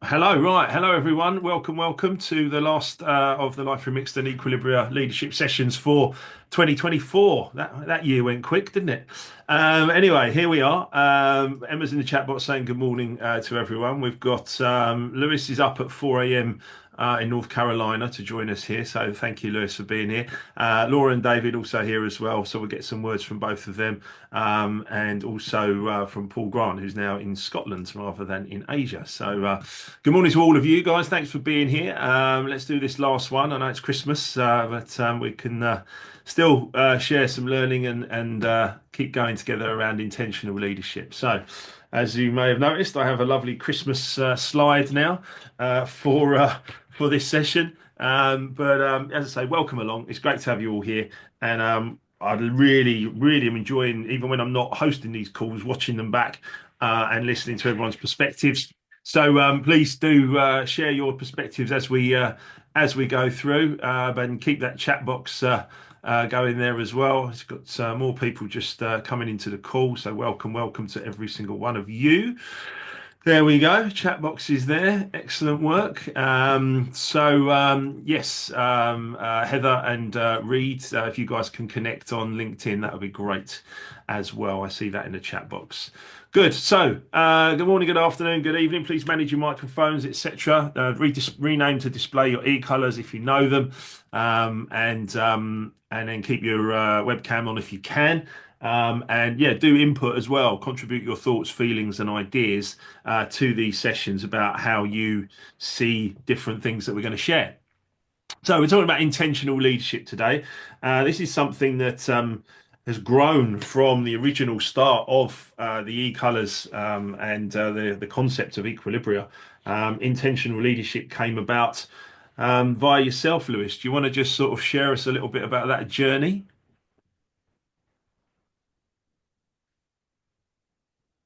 Hello, right. Hello, everyone. Welcome to the last of the Life Remixed and Equilibria leadership sessions for 2024. That year went quick, didn't it? Anyway, here we are. Emma's in the chat box saying good morning to everyone. We've got Lewis is up at 4 a.m. In North Carolina to join us here. So thank you, Lewis, for being here. Laura and David also here as well. So we'll get some words from both of them. And also from Paul Grant, who's now in Scotland rather than in Asia. So good morning to all of you guys. Thanks for being here. Let's do this last one. I know it's Christmas, but we can still share some learning and keep going together around intentional leadership. So, as you may have noticed, I have a lovely Christmas slide now for this session. But as I say, welcome along. It's great to have you all here, and I really am enjoying, even when I'm not hosting these calls, watching them back and listening to everyone's perspectives. So please do share your perspectives as we go through, and keep that chat box going there as well. It's got more people just coming into the call, so welcome to every single one of you. There we go. Chat box is there. Excellent work. Yes, Heather and Reed, if you guys can connect on LinkedIn, that would be great as well. I see that in the chat box. Good. So, good morning, good afternoon, good evening. Please manage your microphones, etc. Rename to display your e-colors if you know them, and then keep your webcam on if you can. And yeah, do input as well. Contribute your thoughts, feelings, and ideas to these sessions about how you see different things that we're going to share. So we're talking about intentional leadership today. This is something that has grown from the original start of the e-colors and the concept of Equilibria. Intentional leadership came about via yourself, Lewis. Do you want to just sort of share us a little bit about that journey?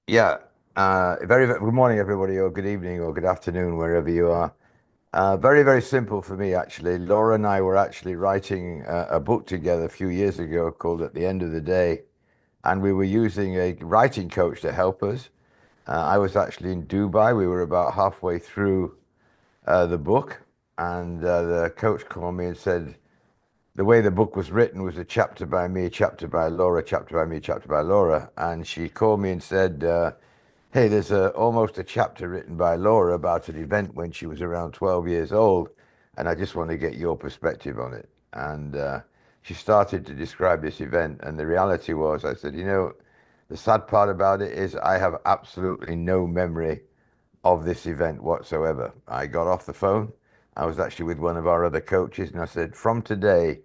Yeah, very good morning, everybody, or good evening, or good afternoon, wherever you are. Very simple for me, actually. Laura and I were actually writing a book together a few years ago called At the End of the Day, and we were using a writing coach to help us. I was actually in Dubai. We were about halfway through the book, and the coach came on me and said, the way the book was written was a chapter by me, a chapter by Laura, chapter by me, a chapter by Laura. And she called me and said, hey, there's almost a chapter written by Laura about an event when she was around 12 years old, and I just want to get your perspective on it. And she started to describe this event, and the reality was, I said, the sad part about it is I have absolutely no memory of this event whatsoever. I got off the phone. I was actually with one of our other coaches, and I said, from today,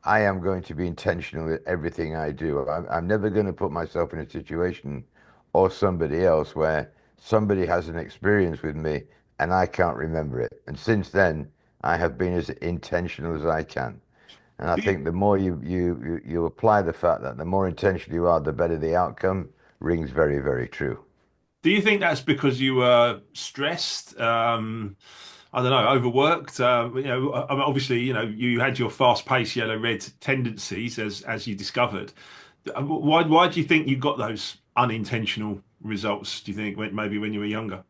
I am going to be intentional with everything I do. I'm never going to put myself in a situation or somebody else where somebody has an experience with me and I can't remember it. And since then, I have been as intentional as I can. And I think the more you apply the fact that the more intentional you are, the better the outcome rings very true. Do you think that's because you were stressed? I don't know, overworked. I mean, obviously, you had your fast-paced yellow red tendencies as you discovered. Why do you think you got those unintentional results? Do you think maybe when you were younger?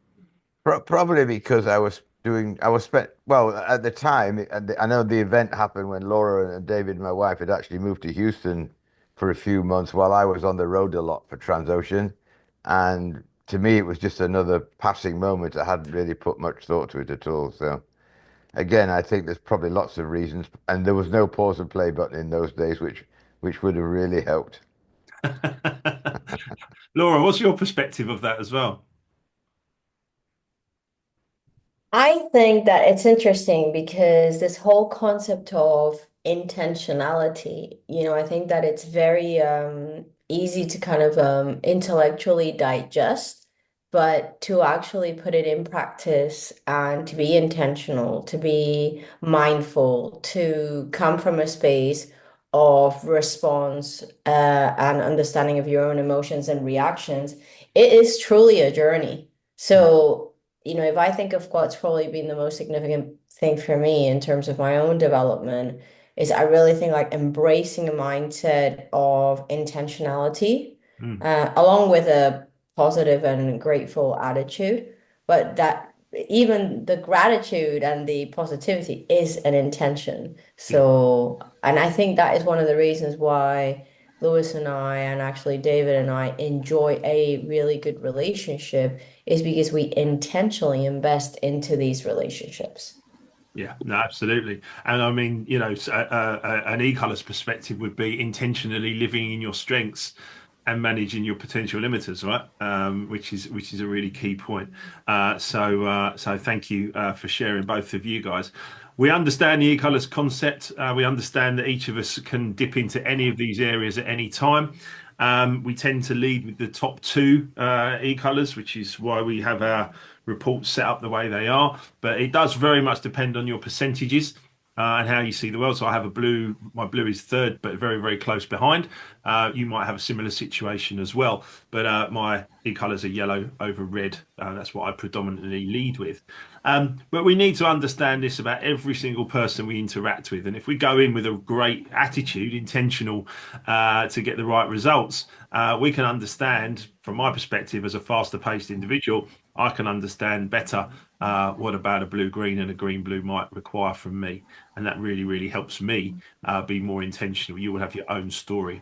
Probably because I was spent, well, at the time, I know the event happened when Laura and David, my wife, had actually moved to Houston for a few months while I was on the road a lot for Transocean. And to me, it was just another passing moment. I hadn't really put much thought to it at all. So again, I think there's probably lots of reasons. And there was no pause and play button in those days, which would have really helped. Laura, what's your perspective of that as well? I think that it's interesting because this whole concept of intentionality, I think that it's very easy to kind of intellectually digest, but to actually put it in practice and to be intentional, to be mindful, to come from a space of response and understanding of your own emotions and reactions, it is truly a journey. So if I think of what's probably been the most significant thing for me in terms of my own development, is I really think like embracing a mindset of intentionality, Mm. along with a positive and grateful attitude, but that even the gratitude and the positivity is an intention. Yeah. So, and I think that is one of the reasons why Lewis and I, and actually David and I, enjoy a really good relationship, is because we intentionally invest into these relationships. Yeah, no, absolutely. And I mean, an e-colors perspective would be intentionally living in your strengths and managing your potential limiters, right? Which is a really key point. So thank you for sharing, both of you guys. We understand the e-colors concept. We understand that each of us can dip into any of these areas at any time. We tend to lead with the top two e-colors, which is why we have our reports set up the way they are. But it does very much depend on your percentages and how you see the world. So I have a blue, my blue is third, but very, very close behind. You might have a similar situation as well, but my e-colors are yellow over red. That's what I predominantly lead with. But we need to understand this about every single person we interact with. And if we go in with a great attitude, intentional to get the right results, we can understand, from my perspective as a faster paced individual, I can understand better what about a blue green and a green blue might require from me. And that really, really helps me be more intentional. You will have your own story.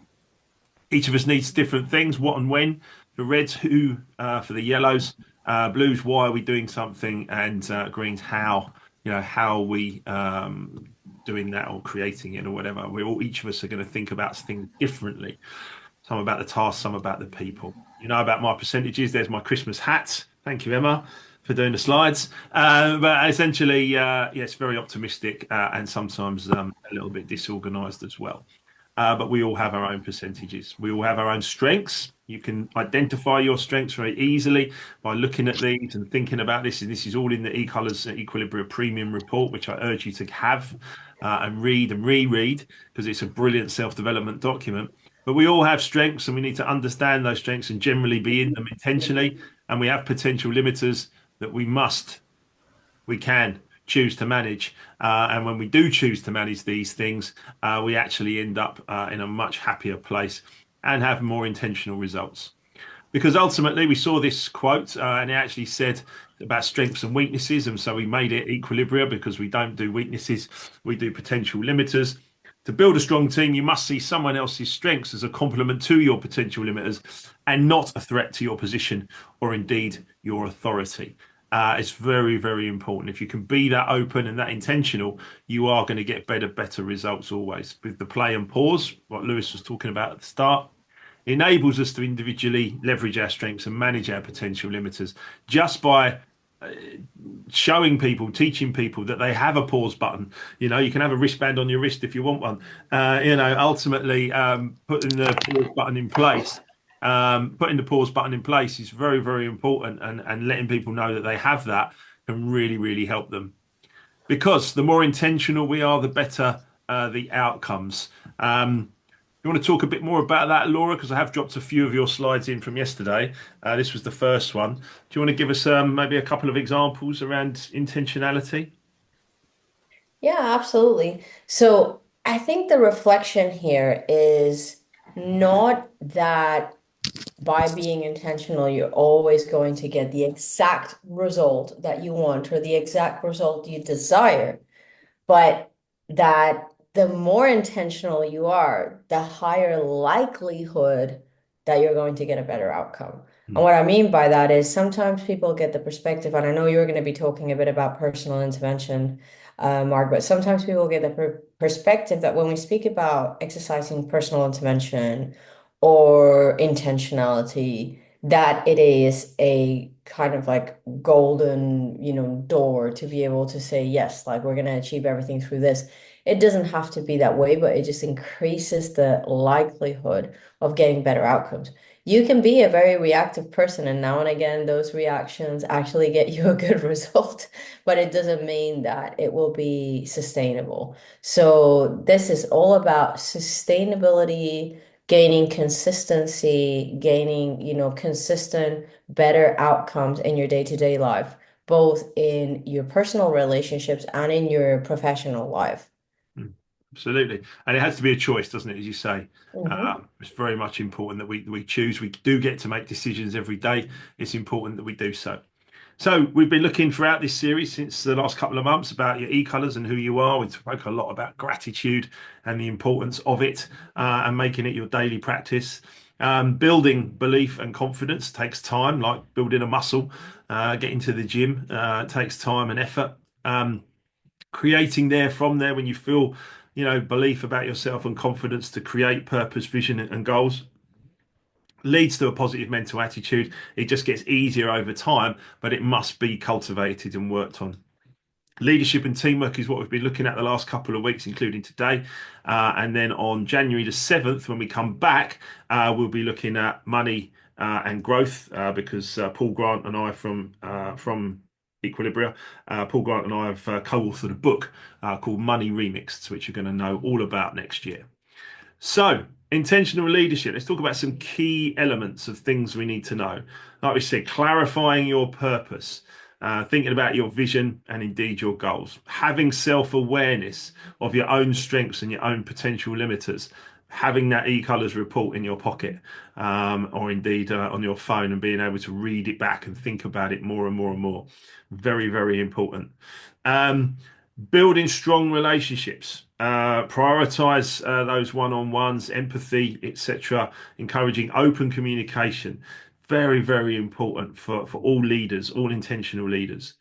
Each of us needs different things, what and when. For reds, who, for the yellows, blues, why are we doing something, and greens, how, how are we doing that or creating it or whatever. We all, each of us are going to think about things differently. Some about the task, some about the people. You know about my percentages. There's my Christmas hat. Thank you, Emma, for doing the slides. But essentially, yes, very optimistic and sometimes a little bit disorganized as well. But we all have our own percentages. We all have our own strengths. You can identify your strengths very easily by looking at these and thinking about this. And this is all in the eColors Equilibria Premium report, which I urge you to have and read and reread because it's a brilliant self-development document. But we all have strengths and we need to understand those strengths and generally be in them intentionally. And we have potential limiters that we can choose to manage. And when we do choose to manage these things, we actually end up in a much happier place and have more intentional results. Because ultimately, we saw this quote and it actually said about strengths and weaknesses. And so we made it Equilibria because we don't do weaknesses, we do potential limiters. To build a strong team, you must see someone else's strengths as a complement to your potential limiters and not a threat to your position or indeed your authority. It's very, very important. If you can be that open and that intentional, you are going to get better results always. With the play and pause, what Lewis was talking about at the start, enables us to individually leverage our strengths and manage our potential limiters just by uh, showing people, teaching people that they have a pause button. You can have a wristband on your wrist if you want one. Ultimately, putting the pause button in place. Putting the pause button in place is very, very important, and letting people know that they have that can really, really help them. Because the more intentional we are, the better the outcomes. You want to talk a bit more about that, Laura? Because I have dropped a few of your slides in from yesterday. This was the first one. Do you want to give us maybe a couple of examples around intentionality? Yeah, absolutely. So I think the reflection here is not that by being intentional, you're always going to get the exact result that you want or the exact result you desire, but that the more intentional you are, the higher likelihood that you're going to get a better outcome. And Mm, what I mean by that is sometimes people get the perspective, and I know you're going to be talking a bit about personal intervention, Mark, but sometimes people get the perspective that when we speak about exercising personal intervention or intentionality, that it is a kind of like golden, door to be able to say, yes, like we're going to achieve everything through this. It doesn't have to be that way, but it just increases the likelihood of getting better outcomes. You can be a very reactive person, and now and again, those reactions actually get you a good result, but it doesn't mean that it will be sustainable. So, this is all about sustainability, gaining consistency, gaining, consistent better outcomes in your day-to-day life, both in your personal relationships and in your professional life. mm. Absolutely. And it has to be a choice, doesn't it? As you say, Hmm. it's very much important that we choose. We do get to make decisions every day. It's important that we do so. So we've been looking throughout this series since the last couple of months about your e-colors and who you are. We spoke a lot about gratitude and the importance of it, and making it your daily practice. Building belief and confidence takes time, like building a muscle. Getting to the gym takes time and effort. Creating from there when you feel, belief about yourself and confidence to create purpose, vision, and goals leads to a positive mental attitude. It just gets easier over time, but it must be cultivated and worked on. Leadership and teamwork is what we've been looking at the last couple of weeks, including today. And then on January the 7th, when we come back, we'll be looking at money and growth, because Paul Grant and I from Equilibria, Paul Grant and I have co-authored a book called Money Remixed, which you're going to know all about next year. So, intentional leadership. Let's talk about some key elements of things we need to know. Like we said, clarifying your purpose, thinking about your vision and indeed your goals, having self-awareness of your own strengths and your own potential limiters, having that e-colors report in your pocket, or indeed on your phone, and being able to read it back and think about it more and more and more. Very, very important. Um, Building strong relationships, prioritize those one-on-ones, empathy, etc. Encouraging open communication, very, very important for all leaders, all intentional leaders.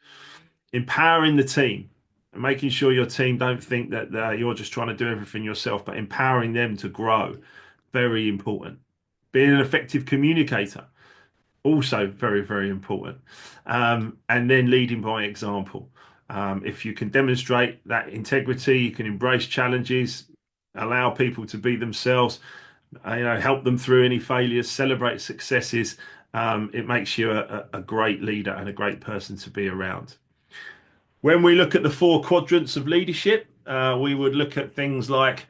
Empowering the team, making sure your team don't think that you're just trying to do everything yourself, but empowering them to grow, very important. Being an effective communicator, also very, very important. And then leading by example. If you can demonstrate that integrity, you can embrace challenges, allow people to be themselves, help them through any failures, celebrate successes. It makes you a great leader and a great person to be around. When we look at the four quadrants of leadership, we would look at things like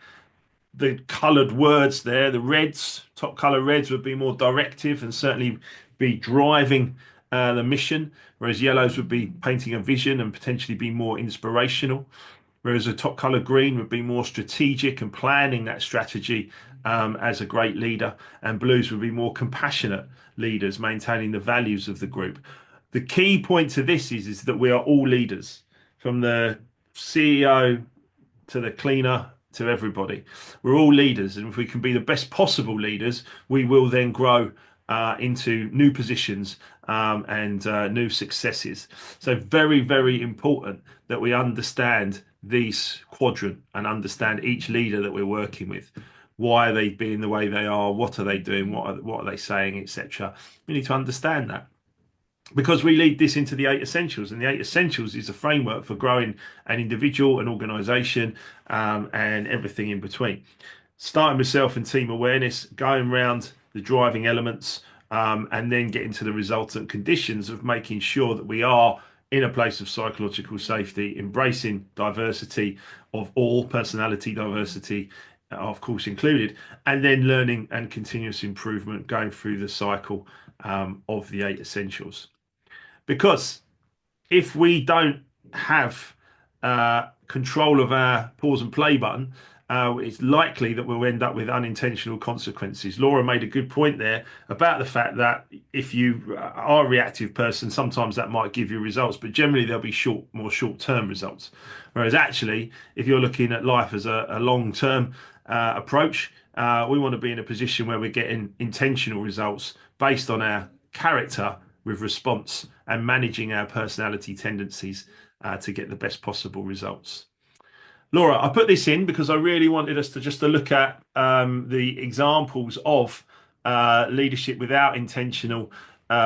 the coloured words there. The reds, top colour reds, would be more directive and certainly be driving the mission, whereas yellows would be painting a vision and potentially be more inspirational. Whereas a top colour green would be more strategic and planning that strategy as a great leader, and blues would be more compassionate leaders, maintaining the values of the group. The key point to this is that we are all leaders, from the CEO to the cleaner to everybody. We're all leaders, and if we can be the best possible leaders, we will then grow into new positions and new successes. So very, very important that we understand these quadrant and understand each leader that we're working with. Why are they being the way they are? What are they doing? What are they saying, etc. We need to understand that, because we lead this into the eight essentials, and the eight essentials is a framework for growing an individual, an organization, and everything in between. Starting with self and team awareness, going around the driving elements, and then getting to the resultant conditions of making sure that we are in a place of psychological safety, embracing diversity of all, personality diversity, of course, included, and then learning and continuous improvement, going through the cycle of the eight essentials. Because if we don't have control of our pause and play button, it's likely that we'll end up with unintentional consequences. Laura made a good point there about the fact that if you are a reactive person, sometimes that might give you results, but generally there'll be more short-term results. Whereas actually, if you're looking at life as a long-term approach, we want to be in a position where we're getting intentional results based on our character with response and managing our personality tendencies to get the best possible results. Laura, I put this in because I really wanted us to look at the examples of leadership without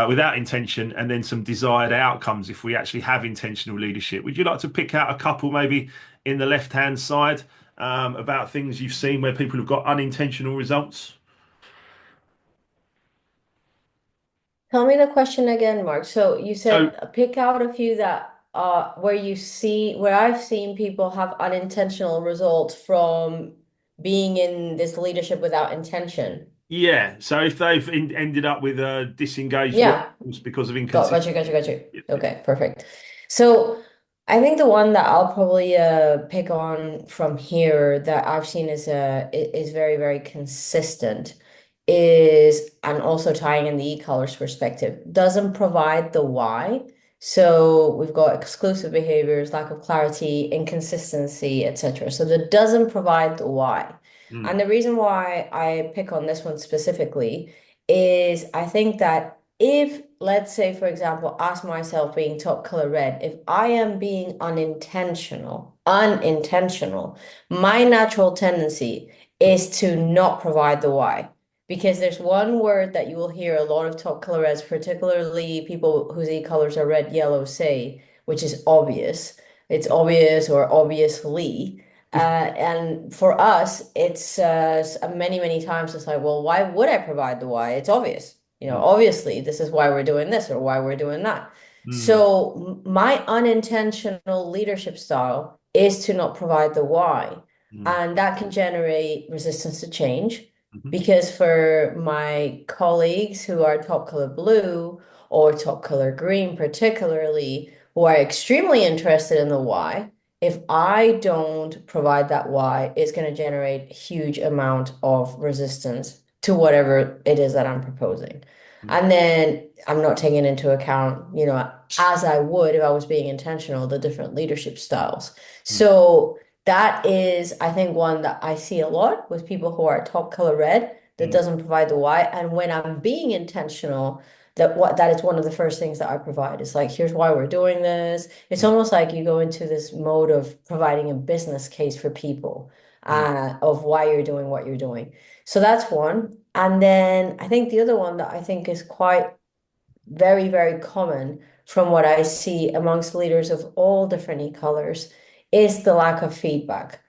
without intention, and then some desired outcomes if we actually have intentional leadership. Would you like to pick out a couple, maybe in the left-hand side, about things you've seen where people have got unintentional results? Tell me the question again, Mark. So you So said pick out a few that where I've seen people have unintentional results from being in this leadership without intention. yeah, so if they've ended up with a disengaged Yeah. workforce because of Got you. inconsistency. Yeah. Okay, perfect. So I think the one that I'll probably pick on from here that I've seen is very, very consistent is, and also tying in the e-colors perspective, doesn't provide the why. So we've got exclusive behaviors, lack of clarity, inconsistency, etc. So that doesn't provide the why. Mm, And the reason why I pick on this one specifically is I think that if, let's say, for example, ask myself being top color red, if I am being unintentional, my natural tendency is to not provide the why. Because there's one word that you will hear a lot of top color reds, particularly people whose e-colors are red, yellow, say, which is obvious. It's obvious or obviously. And for us, it's many, many times it's like, well, why would I provide the why? It's obvious. mm, Obviously, this is why we're doing this or why we're doing that. mm, So my unintentional leadership style is to not provide the why. mm, And that can generate resistance to change mhm, because for my colleagues who are top color blue or top color green, particularly, who are extremely interested in the why, if I don't provide that why, it's going to generate a huge amount of resistance to whatever it is that I'm proposing. mm, And then I'm not taking into account, as I would if I was being intentional, the different leadership styles. mm, So that is, I think, one that I see a lot with people who are top color red that mm, doesn't provide the why. And when I'm being intentional, that is one of the first things that I provide. It's like, here's why we're doing this. It's mm, almost like you go into this mode of providing a business case for people, mm. of why you're doing what you're doing. So that's one. And then I think the other one that I think is quite very, very common from what I see amongst leaders of all different e-colors is the lack of feedback.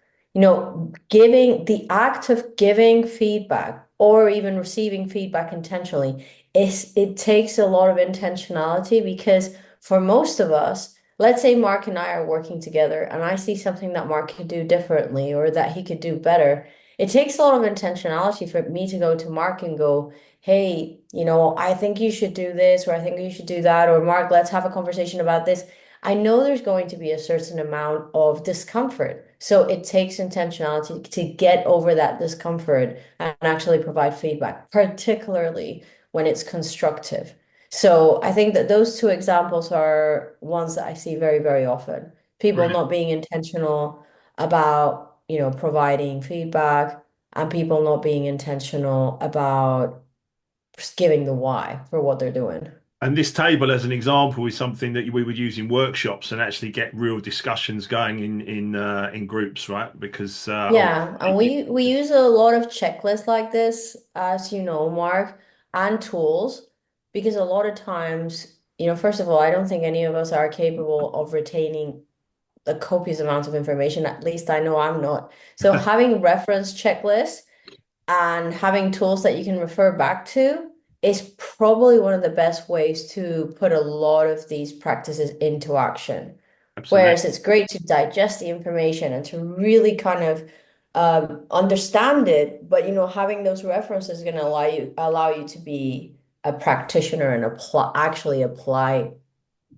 Giving the act of giving feedback or even receiving feedback intentionally it takes a lot of intentionality because for most of us, let's say Mark and I are working together and I see something that Mark could do differently or that he could do better. It takes a lot of intentionality for me to go to Mark and go, hey, I think you should do this, or I think you should do that, or Mark, let's have a conversation about this. I know there's going to be a certain amount of discomfort. So it takes intentionality to get over that discomfort and actually provide feedback, particularly when it's constructive. So I think that those two examples are ones that I see very, very often. People Brilliant. not being intentional about, providing feedback and people not being intentional about just giving the why for what they're doing. And this table, as an example, is something that we would use in workshops and actually get real discussions going in groups, right? Because Yeah, and ultimately, we use a lot of checklists like this, as you know, Mark, and tools, because a lot of times, first of all, I don't think any of us are capable of retaining a copious amount of information. At least I know I'm not. So having reference checklists and having tools that you can refer back to is probably one of the best ways to put a lot of these practices into action. absolutely. Whereas it's great to digest the information and to really kind of understand it, but having those references is going to allow you to be a practitioner and actually apply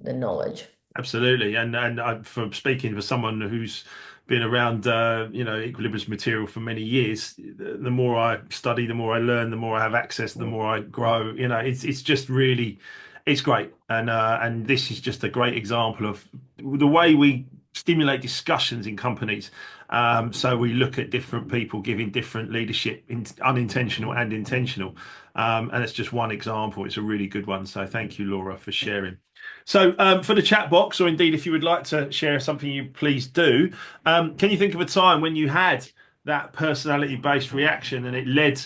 the knowledge. Absolutely, and from speaking for someone who's been around, Equilibrium's material for many years, the more I study, the more I learn, the more I have access, the more I grow. It's just really, it's great, and this is just a great example of the way we stimulate discussions in companies. So we look at different people giving different leadership, unintentional and intentional, and it's just one example. It's a really good one. So thank you, Laura, for sharing. So, for the chat box, or indeed if you would like to share something, you please do. Can you think of a time when you had that personality-based reaction and it led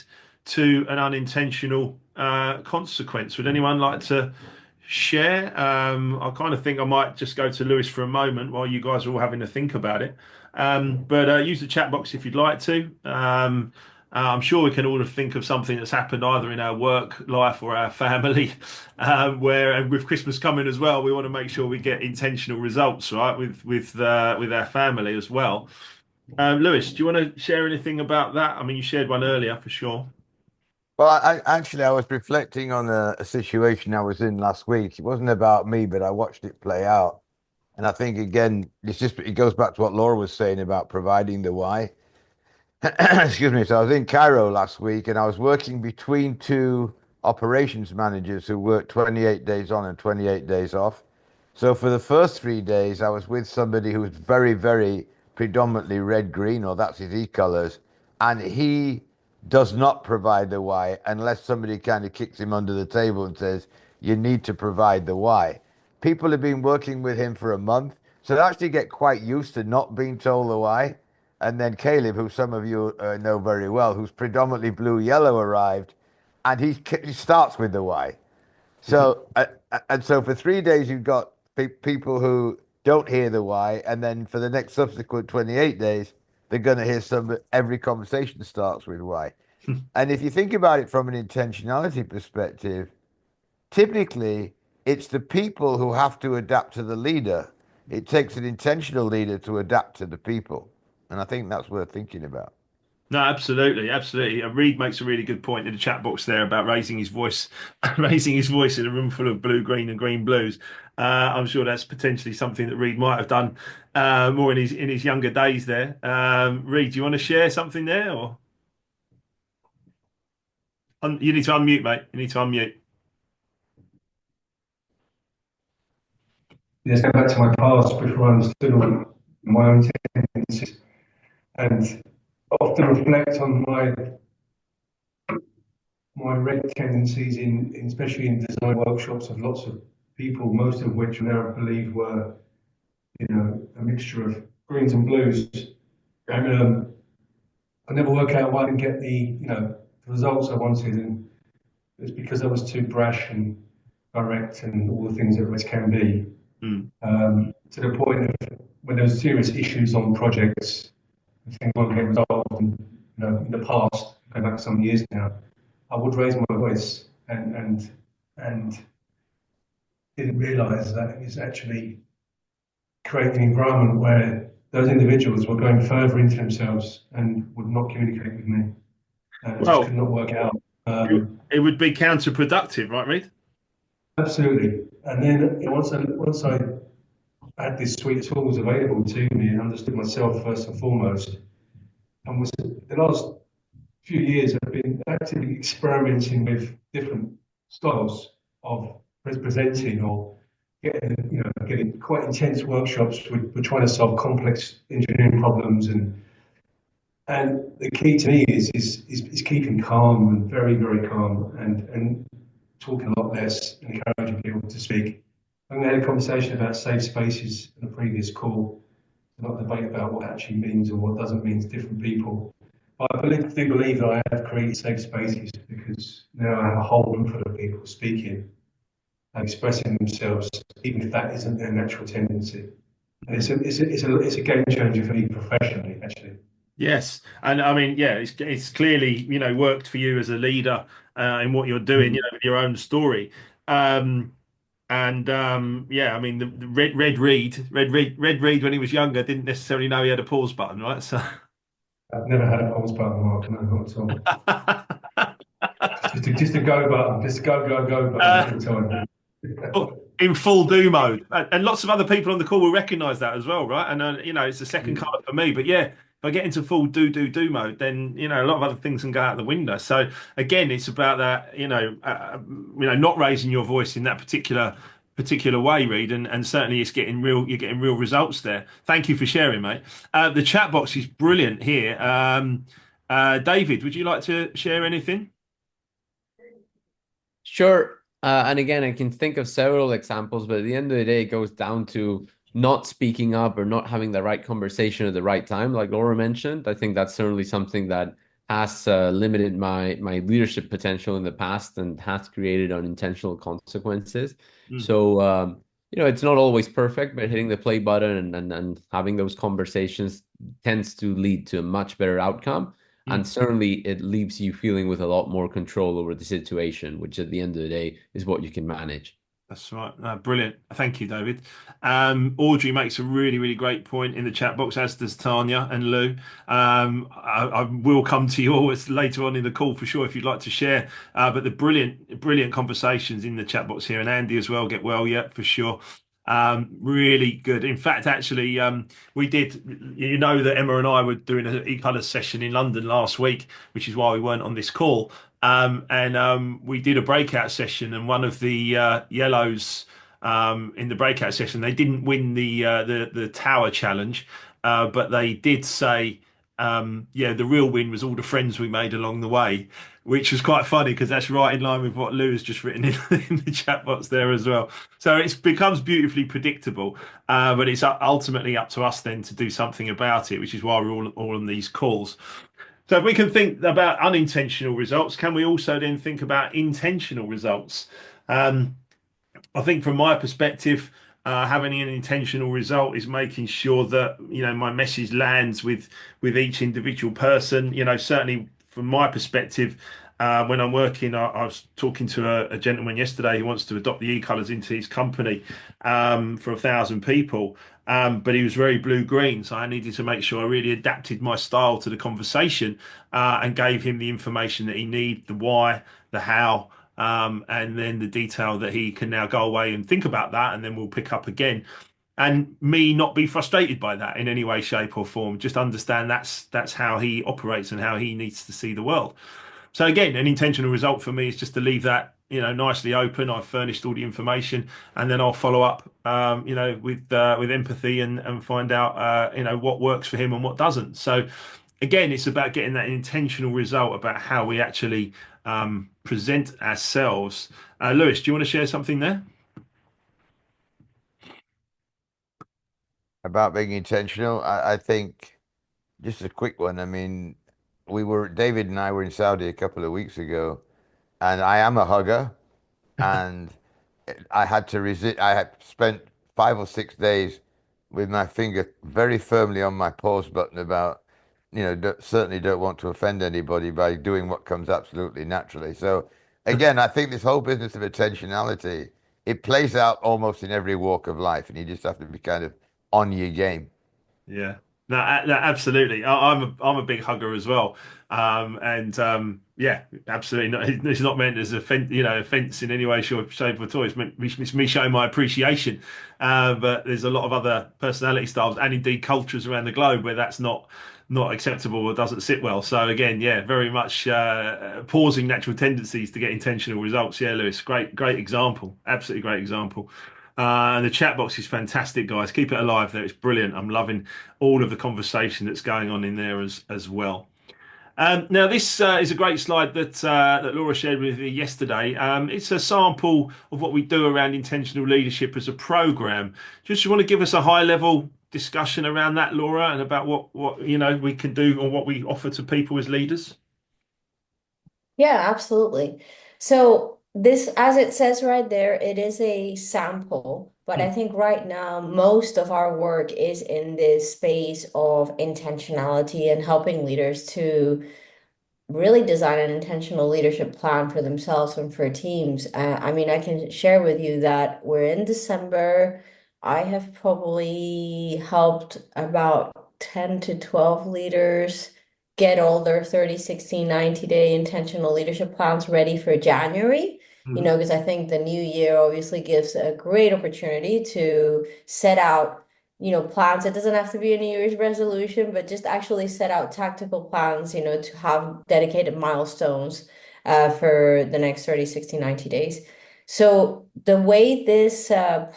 to an unintentional consequence? Would anyone like to share? I kind of think I might just go to Lewis for a moment while you guys are all having to think about it. But use the chat box if you'd like to. I'm sure we can all think of something that's happened either in our work life or our family, where and with Christmas coming as well, we want to make sure we get intentional results, right, with our family as well. Lewis, do you want to share anything about that? I mean, you shared one earlier for sure. Well, I was reflecting on a situation I was in last week. It wasn't about me, but I watched it play out. And I think again, it goes back to what Laura was saying about providing the why. Excuse me. So I was in Cairo last week and I was working between two operations managers who worked 28 days on and 28 days off. So for the first 3 days, I was with somebody who was very, very predominantly red green, or that's his E colors, and he does not provide the why unless somebody kind of kicks him under the table and says, you need to provide the why. People have been working with him for a month, so they actually get quite used to not being told the why. And then Caleb, who some of you know very well, who's predominantly blue yellow, arrived, and he starts with the why. So, and so for 3 days, you've got people who don't hear the why, and then for the next subsequent 28 days, they're going to hear every conversation starts with why. And if you think about it from an intentionality perspective, typically it's the people who have to adapt to the leader. It takes an intentional leader to adapt to the people. And I think that's worth thinking about. No, absolutely, absolutely. Reed makes a really good point in the chat box there about raising his voice, raising his voice in a room full of blue, green, and green blues. I'm sure that's potentially something that Reed might have done more in his younger days there. Reed, do you want to share something there, or you need to unmute, mate? You need to unmute. Just go back to my past before I understood all my own tendencies and often reflect on my red tendencies in especially in design workshops of lots of people, most of which now I believe were, a mixture of greens and blues. And I never work out why I didn't get the results I wanted, and it's because I was too brash and direct and all the things that reds can be. Mm, To the point of when there was serious issues on projects, things weren't getting resolved, and in the past, going back some years now, I would raise my voice and didn't realise that it was actually creating an environment where those individuals were going further into themselves and would not communicate with me, and I just well, could not work out. it would be counterproductive, right, Reed? Absolutely. And then once I had this suite of tools available to me and understood myself first and foremost, and was the last few years I've been actively experimenting with different styles of presenting or getting quite intense workshops. We're trying to solve complex engineering problems, and the key to me is keeping calm and very, very calm and talking a lot less and encouraging people to speak. I think we had a conversation about safe spaces in a previous call, not debate about what actually means or what doesn't mean to different people. But do believe that I have created safe spaces because now I have a whole room full of people speaking and expressing themselves, even if that isn't their natural tendency. And it's a game changer for me professionally, actually. Yes, and I mean, yeah, it's clearly worked for you as a leader in what you're doing, with your own story. Um, and yeah, I mean, the Red Reed when he was younger didn't necessarily know he had a pause button, right? So. I've never had a pause button, Mark, no, not at all. Just a go button, just a go button uh, every time. in full do mode, and lots of other people on the call will recognise that as well, right? And it's the second Yeah. colour for me. But yeah, if I get into full do mode, then a lot of other things can go out the window. So again, it's about that, not raising your voice in that particular way, Reed, and certainly you're getting real results there. Thank you for sharing, mate. The chat box is brilliant here. David, would you like to share anything? Sure. And again, I can think of several examples, but at the end of the day, it goes down to not speaking up or not having the right conversation at the right time, like Laura mentioned. I think that's certainly something that has limited my leadership potential in the past and has created unintentional consequences. Mm, So, it's not always perfect, but hitting the play button and having those conversations tends to lead to a much better outcome. And mm. certainly it leaves you feeling with a lot more control over the situation, which at the end of the day is what you can manage. That's right. Brilliant. Thank you, David. Audrey makes a really, really great point in the chat box, as does Tanya and Lou. I will come to you always later on in the call for sure if you'd like to share. But the brilliant, brilliant conversations in the chat box here, and Andy as well, get well, yeah, for sure. Really good. In fact, actually, we did, that Emma and I were doing an e-colours session in London last week, which is why we weren't on this call. And we did a breakout session, and one of the yellows in the breakout session. They didn't win the tower challenge, but they did say, yeah, the real win was all the friends we made along the way, which was quite funny because that's right in line with what Lou has just written in the chat box there as well. So it becomes beautifully predictable, but it's ultimately up to us then to do something about it, which is why we're all on these calls. So if we can think about unintentional results, can we also then think about intentional results? Um, I think from my perspective, having an intentional result is making sure that my message lands with each individual person. Certainly from my perspective, when I'm working, I was talking to a gentleman yesterday who wants to adopt the e-colours into his company for 1,000 people. But he was very blue green, so I needed to make sure I really adapted my style to the conversation and gave him the information that he needed, the why, the how, and then the detail that he can now go away and think about that, and then we'll pick up again. And me not be frustrated by that in any way, shape, or form. Just understand that's how he operates and how he needs to see the world. So again, an intentional result for me is just to leave that nicely open. I've furnished all the information, and then I'll follow up with empathy and find out what works for him and what doesn't. So again, it's about getting that intentional result about how we actually present ourselves. Lewis, do you want to share something there? About being intentional, I think just a quick one. I mean, David and I were in Saudi a couple of weeks ago, and I am a hugger, and I had to resist. I had spent 5 or 6 days with my finger very firmly on my pause button about, certainly don't want to offend anybody by doing what comes absolutely naturally. So again, I think this whole business of intentionality, it plays out almost in every walk of life, and you just have to be kind of on your game. Yeah, no, absolutely. I'm a big hugger as well, and yeah, absolutely. Not, it's not meant as offense in any way, shape, or form. It's me showing my appreciation. But there's a lot of other personality styles and indeed cultures around the globe where that's not acceptable or doesn't sit well. So again, yeah, very much pausing natural tendencies to get intentional results. Yeah, Lewis, great example. Absolutely great example. And the chat box is fantastic, guys. Keep it alive there. It's brilliant. I'm loving all of the conversation that's going on in there as well. Now, this is a great slide that Laura shared with me yesterday. It's a sample of what we do around intentional leadership as a program. Just want to give us a high level discussion around that, Laura, and about what we can do or what we offer to people as leaders. Yeah, absolutely. So this, as it says right there, it is a sample, but I Mm, think right now most of our work is in this space of intentionality and helping leaders to really design an intentional leadership plan for themselves and for teams. I mean, I can share with you that we're in December. I have probably helped about 10 to 12 leaders get all their 30, 60, 90-day intentional leadership plans ready for January. mm, Because I think the new year obviously gives a great opportunity to set out plans. It doesn't have to be a New Year's resolution, but just actually set out tactical plans, to have dedicated milestones for the next 30, 60, 90 days. So the way this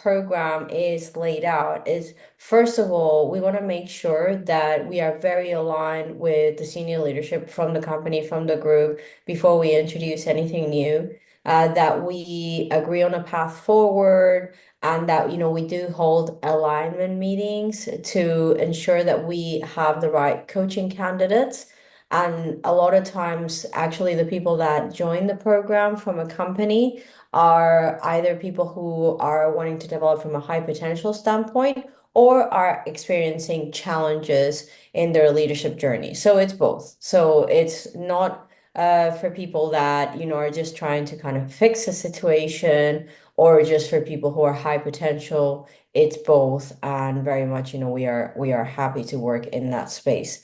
program is laid out is, first of all, we want to make sure that we are very aligned with the senior leadership from the company, from the group, before we introduce anything new, that we agree on a path forward, and that we do hold alignment meetings to ensure that we have the right coaching candidates. And a lot of times, actually, the people that join the program from a company are either people who are wanting to develop from a high potential standpoint or are experiencing challenges in their leadership journey. So it's both. So it's not for people that are just trying to kind of fix a situation, or just for people who are high potential. It's both, and very much, we are happy to work in that space.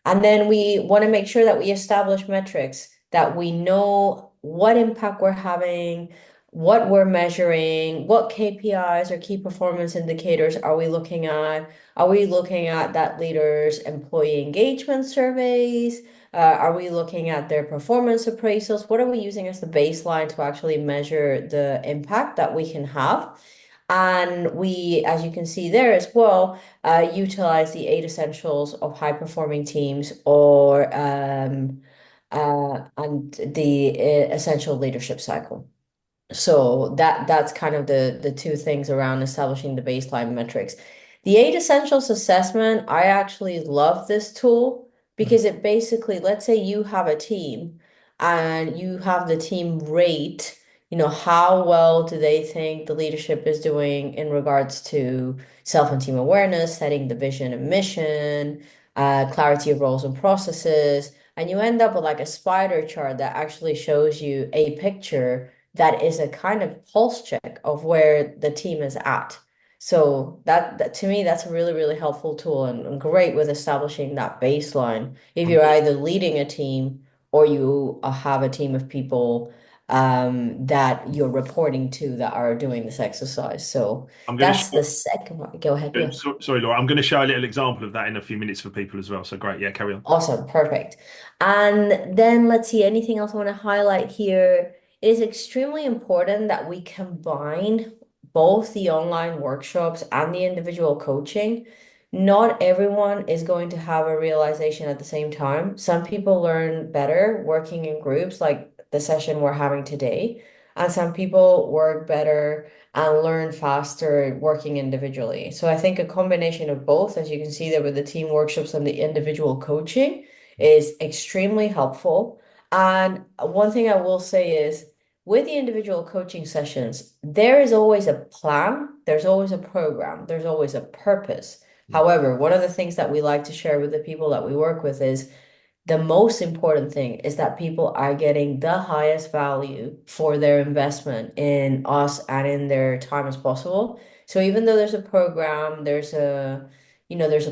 And then we want to make sure that we establish metrics, that we know what impact we're having, what we're measuring, what KPIs or key performance indicators are we looking at? Are we looking at that leaders' employee engagement surveys? Are we looking at their performance appraisals? What are we using as the baseline to actually measure the impact that we can have? And we, as you can see there as well, utilize the 8 essentials of high performing teams or and the essential leadership cycle. So that's kind of the two things around establishing the baseline metrics. The 8 essentials assessment, I actually love this tool Mm. because it basically, let's say you have a team and you have the team rate, how well do they think the leadership is doing in regards to self and team awareness, setting the vision and mission, clarity of roles and processes, and you end up with like a spider chart that actually shows you a picture that is a kind of pulse check of where the team is at. So that to me, that's a really, really helpful tool and great with establishing that baseline. If I'm you're gonna, either leading a team or you have a team of people that you're reporting to that are doing this exercise. So I'm gonna that's the show, second one. Go ahead. Yeah. sorry, Laura. I'm going to show a little example of that in a few minutes for people as well. So great. Yeah, carry on. Awesome, perfect. And then let's see, anything else I want to highlight here? It is extremely important that we combine both the online workshops and the individual coaching. Not everyone is going to have a realization at the same time. Some people learn better working in groups, like the session we're having today, and some people work better and learn faster working individually. So I think a combination of both, as you can see there with the team workshops and the individual coaching, is extremely helpful. And one thing I will say is with the individual coaching sessions, there is always a plan, there's always a program, there's always a purpose. However, one of the things that we like to share with the people that we work with is the most important thing is that people are getting the highest value for their investment in us and in their time as possible. So even though there's a program, there's a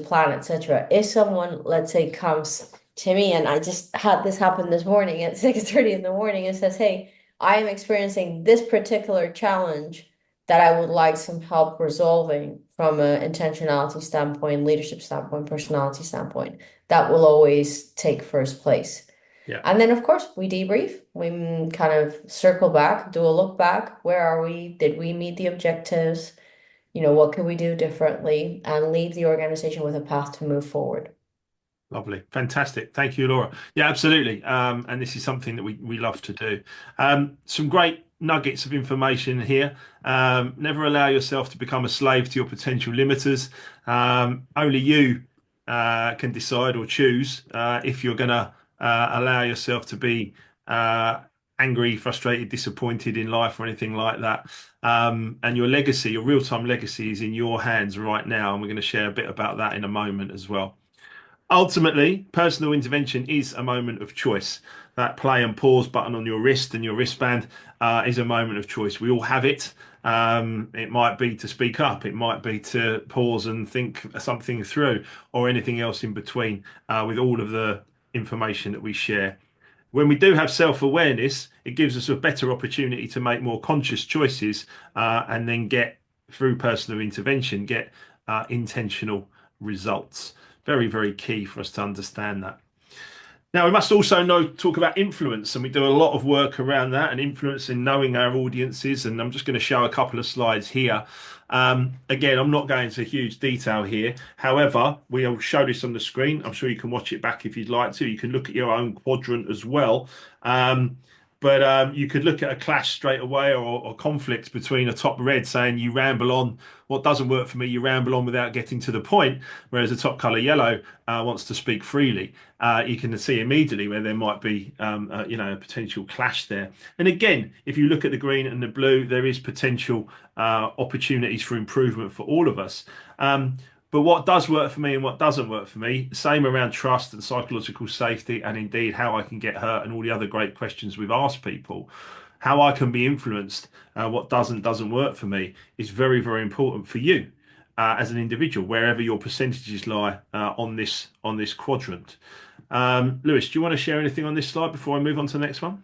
plan, etc. If someone, let's say, comes to me and I just had this happen this morning at 6:30 in the morning and says, "Hey, I am experiencing this particular challenge that I would like some help resolving from an intentionality standpoint, leadership standpoint, personality standpoint." That will always take first place. Yeah. And then, of course, we debrief. We kind of circle back, do a look back. Where are we? Did we meet the objectives? What can we do differently? And leave the organization with a path to move forward. Lovely. Fantastic. Thank you, Laura. Yeah, absolutely. And this is something that we love to do. Some great nuggets of information here. Never allow yourself to become a slave to your potential limiters. Only you can decide or choose if you're going to allow yourself to be angry, frustrated, disappointed in life or anything like that. And your legacy, your real-time legacy is in your hands right now. And we're going to share a bit about that in a moment as well. Ultimately, personal intervention is a moment of choice. That play and pause button on your wrist and your wristband is a moment of choice. We all have it. It might be to speak up, it might be to pause and think something through, or anything else in between with all of the information that we share. When we do have self-awareness, it gives us a better opportunity to make more conscious choices and then get through personal intervention, get intentional results. Very, very key for us to understand that. Now, we must also talk about influence, and we do a lot of work around that and influence in knowing our audiences. And I'm just going to show a couple of slides here. Again, I'm not going into huge detail here. However, we'll show this on the screen. I'm sure you can watch it back if you'd like to. You can look at your own quadrant as well. But you could look at a clash straight away or conflict between a top red saying you ramble on what doesn't work for me, you ramble on without getting to the point, whereas a top color yellow wants to speak freely. You can see immediately where there might be a potential clash there. And again, if you look at the green and the blue, there is potential opportunities for improvement for all of us. But what does work for me and what doesn't work for me, same around trust and psychological safety, and indeed how I can get hurt and all the other great questions we've asked people. How I can be influenced, what doesn't work for me, is very, very important for you as an individual, wherever your percentages lie on this quadrant. Lewis, do you want to share anything on this slide before I move on to the next one?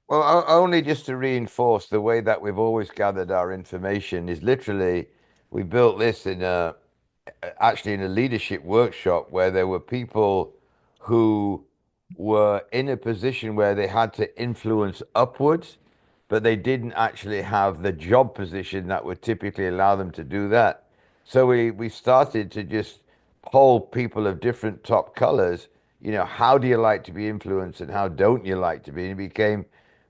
Well, only just to reinforce the way that we've always gathered our information is literally we built this actually in a leadership workshop where there were people who were in a position where they had to influence upwards. but they didn't actually have the job position that would typically allow them to do that. So we started to just poll people of different top colors, how do you like to be influenced and how don't you like to be? And it became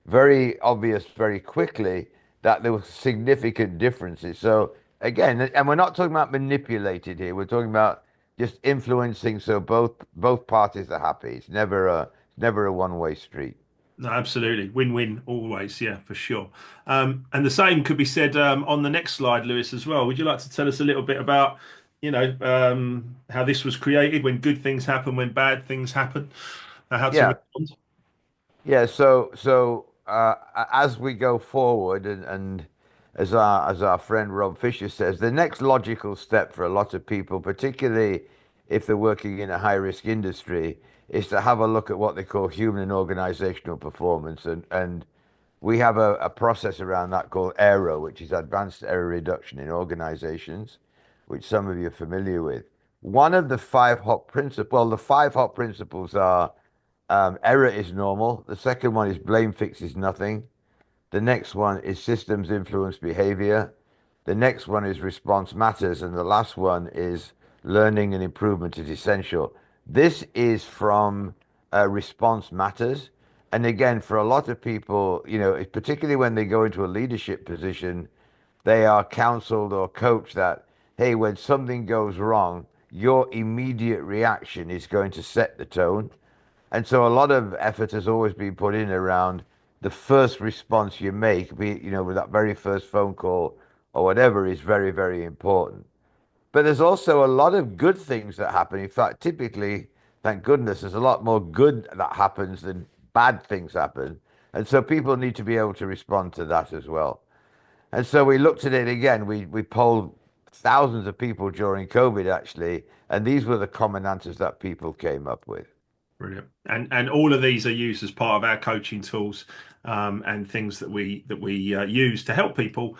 very obvious very quickly that there were significant differences. So again, and we're not talking about manipulated here. We're talking about just influencing so both parties are happy. It's never a one-way street. No, absolutely. Win-win always. Yeah, for sure. And the same could be said on the next slide, Lewis, as well. Would you like to tell us a little bit about, how this was created, when good things happen, when bad things happen, how to Yeah. respond? Yeah, as we go forward, and as our friend Rob Fisher says, the next logical step for a lot of people, particularly if they're working in a high risk industry, is to have a look at what they call human and organizational performance. And we have a process around that called AERO, which is Advanced Error Reduction in Organizations, which some of you are familiar with. One of the five hot principles, well, the five hot principles are error is normal. The second one is blame fixes nothing. The next one is systems influence behavior. The next one is response matters. And the last one is learning and improvement is essential. This is from response matters. And again, for a lot of people, particularly when they go into a leadership position, they are counseled or coached that, hey, when something goes wrong, your immediate reaction is going to set the tone. And so a lot of effort has always been put in around the first response you make, be it, with that very first phone call or whatever, is very, very important. But there's also a lot of good things that happen. In fact, typically, thank goodness, there's a lot more good that happens than bad things happen. And so people need to be able to respond to that as well. And so we looked at it again. We polled thousands of people during COVID, actually, and these were the common answers that people came up with. Brilliant. And all of these are used as part of our coaching tools, and things that we use to help people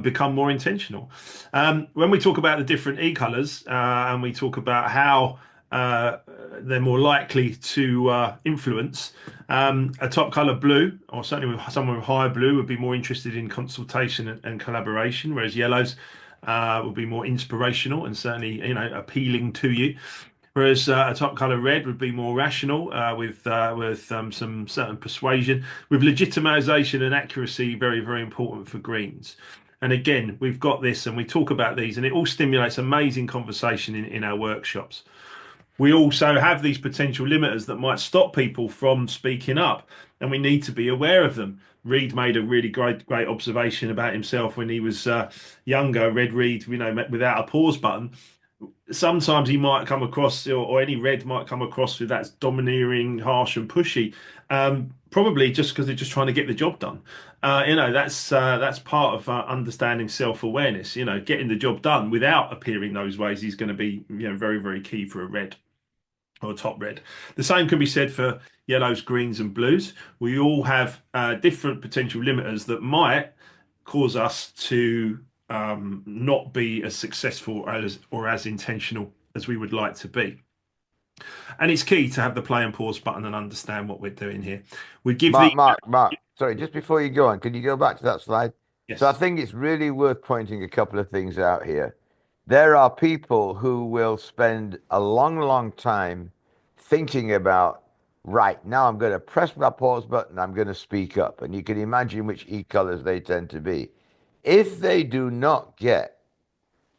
become more intentional. When we talk about the different e-colors, and we talk about how they're more likely to influence, a top color blue, or certainly with someone with higher blue, would be more interested in consultation and collaboration, whereas yellows would be more inspirational and certainly appealing to you. Whereas a top colour red would be more rational, with some certain persuasion, with legitimisation and accuracy very, very important for greens. And again, we've got this and we talk about these, and it all stimulates amazing conversation in our workshops. We also have these potential limiters that might stop people from speaking up, and we need to be aware of them. Reed made a really great observation about himself when he was younger. Red Reed, without a pause button, sometimes he might come across, or any red might come across with that domineering, harsh, and pushy. Probably just because they're just trying to get the job done. That's part of understanding self-awareness. Getting the job done without appearing those ways is going to be, very, very key for a red or a top red. The same can be said for yellows, greens, and blues. We all have different potential limiters that might cause us to not be as successful as intentional as we would like to be. And it's key to have the play and pause button and understand what we're doing here. We give the Mark, sorry, just before you go on, can you go back to that slide? So I yes. think it's really worth pointing a couple of things out here. There are people who will spend a long, long time thinking about, right, now I'm going to press my pause button, I'm going to speak up. And you can imagine which e-colors they tend to be. If they do not get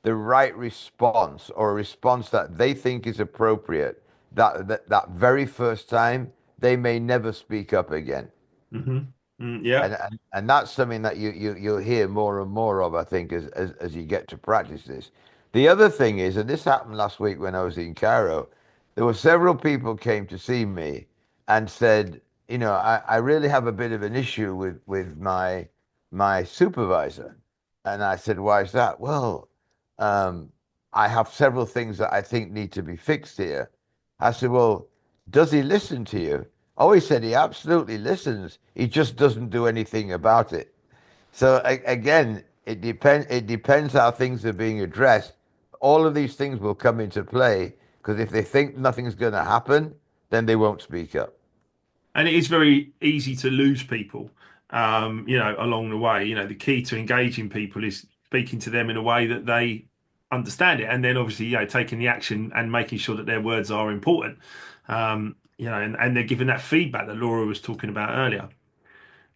the right response, or a response that they think is appropriate, that very first time, they may never speak up again. Hmm. Yeah. And that's something that you'll hear more and more of, I think, as you get to practice this. The other thing is, and this happened last week when I was in Cairo, there were several people came to see me and said, I really have a bit of an issue with my supervisor. And I said, why is that? Well, um, I have several things that I think need to be fixed here. I said, well, does he listen to you? Oh, he said he absolutely listens. He just doesn't do anything about it. So again, it depends how things are being addressed. All of these things will come into play because if they think nothing's going to happen, then they won't speak up. And it is very easy to lose people along the way. The key to engaging people is speaking to them in a way that they understand it, and then obviously, taking the action and making sure that their words are important. And they're giving that feedback that Laura was talking about earlier.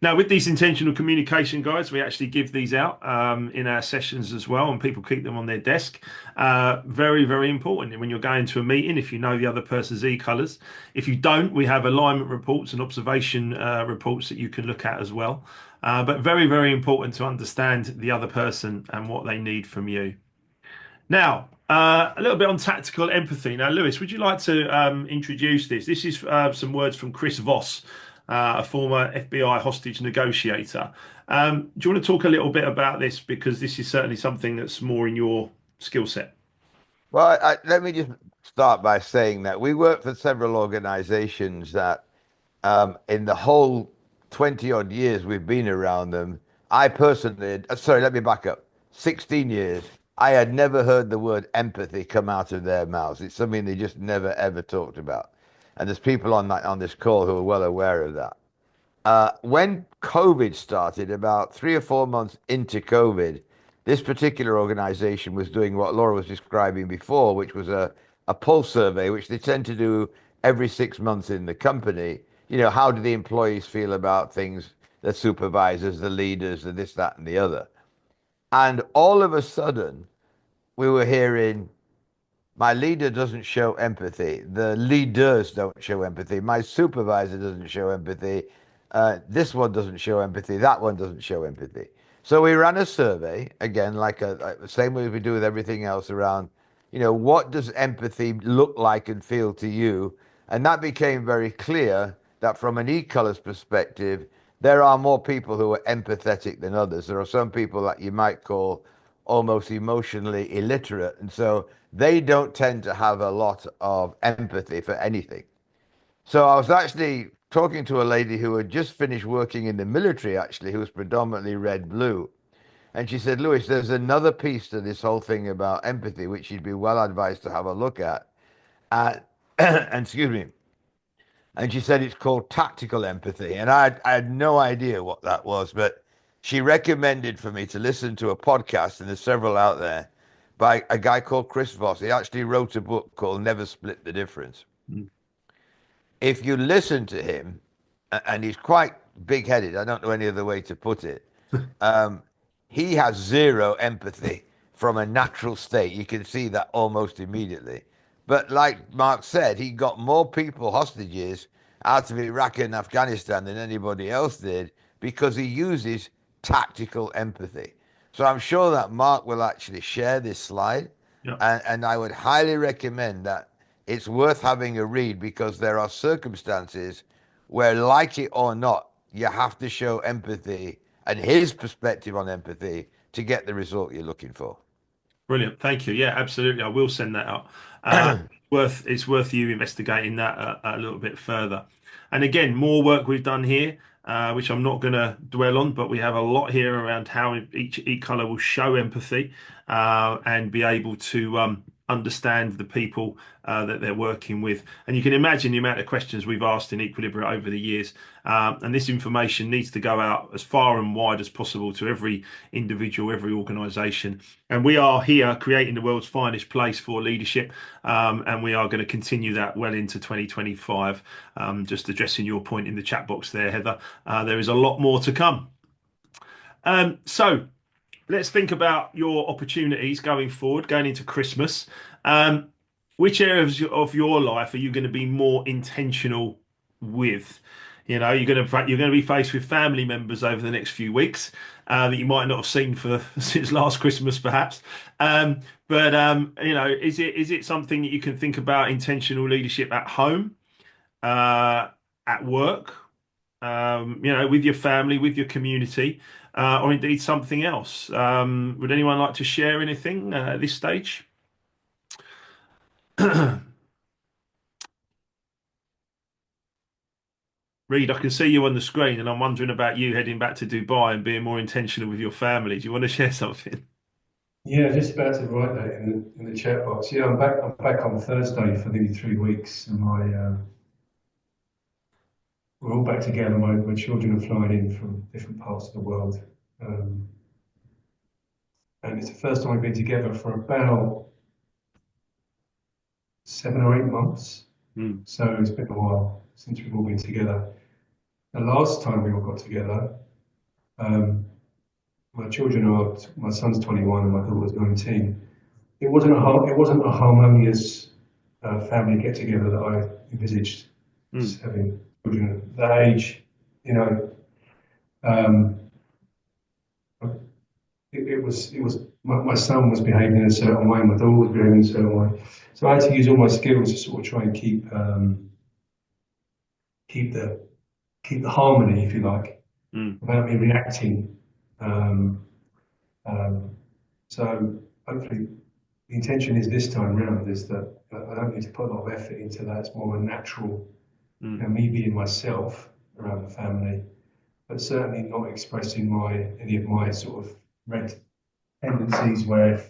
Now, with these intentional communication guides, we actually give these out in our sessions as well, and people keep them on their desk. Very, very important when you're going to a meeting, if you know the other person's e-colours. If you don't, we have alignment reports and observation reports that you can look at as well. But very, very important to understand the other person and what they need from you. Now, a little bit on tactical empathy. Now, Lewis, would you like to introduce this? This is some words from Chris Voss, a former FBI hostage negotiator. Do you want to talk a little bit about this? Because this is certainly something that's more in your skill set. Well, let me just start by saying that we work for several organizations that, in the whole 20 odd years we've been around them, I personally, sorry, let me back up. 16 years, I had never heard the word empathy come out of their mouths. It's something they just never ever talked about. And there's people on this call who are well aware of that. When COVID started, about 3 or 4 months into COVID, this particular organization was doing what Laura was describing before, which was a pulse survey, which they tend to do every 6 months in the company. How do the employees feel about things, the supervisors, the leaders, the this, that, and the other. And all of a sudden, we were hearing, my leader doesn't show empathy. The leaders don't show empathy. My supervisor doesn't show empathy. This one doesn't show empathy. That one doesn't show empathy. So we ran a survey again, like the same way we do with everything else around, what does empathy look like and feel to you? And that became very clear that from an e-colors perspective, there are more people who are empathetic than others. There are some people that you might call almost emotionally illiterate. And so they don't tend to have a lot of empathy for anything. So I was actually talking to a lady who had just finished working in the military, actually, who was predominantly red blue. And she said, Lewis, there's another piece to this whole thing about empathy, which you'd be well advised to have a look at. And excuse me. And she said it's called tactical empathy. And I had no idea what that was, but she recommended for me to listen to a podcast, and there's several out there, by a guy called Chris Voss. He actually wrote a book called Never Split the Difference. Mm. If you listen to him, and he's quite big-headed, I don't know any other way to put it, he has zero empathy from a natural state. You can see that almost immediately. But like Mark said, he got more people hostages out of Iraq and Afghanistan than anybody else did because he uses tactical empathy. So I'm sure that Mark will actually share this slide. Yeah. And I would highly recommend that it's worth having a read, because there are circumstances where, like it or not, you have to show empathy and his perspective on empathy to get the result you're looking for. Brilliant. Thank you. Yeah, absolutely. I will send that out. It's worth you investigating that a little bit further. And again, more work we've done here, which I'm not going to dwell on, but we have a lot here around how each color will show empathy and be able to understand the people that they're working with. And you can imagine the amount of questions we've asked in Equilibria over the years. And this information needs to go out as far and wide as possible to every individual, every organization. And we are here creating the world's finest place for leadership. And we are going to continue that well into 2025. Just addressing your point in the chat box there, Heather, there is a lot more to come. So let's think about your opportunities going forward, going into Christmas. Which areas of your life are you going to be more intentional with? You're going to be faced with family members over the next few weeks that you might not have seen since last Christmas, perhaps. Is it something that you can think about intentional leadership at home, at work, with your family, with your community, or indeed something else? Would anyone like to share anything at this stage? Reed, I can see you on the screen, and I'm wondering about you heading back to Dubai and being more intentional with your family. Do you want to share something? Yeah, just about to write that in the chat box. Yeah, I'm back. I'm back on Thursday for nearly 3 weeks, and we're all back together. My children are flying in from different parts of the world. Um, and it's the first time we've been together for about 7 or 8 months. Mm. So it's been a while since we've all been together. The last time we all got together, um, my son's 21 and my daughter's 19. It wasn't a harmonious family get together that I envisaged. Mm. Having children at that age, you know, um, it was my son was behaving in a certain way, my daughter was behaving in a certain way. So I had to use all my skills to sort of try and keep the keep the harmony, if you like, Mm. without me reacting. Um, um, so hopefully, the intention is this time round is that I don't need to put a lot of effort into that. It's more of a natural, Mm. me being myself around the family, but certainly not expressing any of my sort of red tendencies where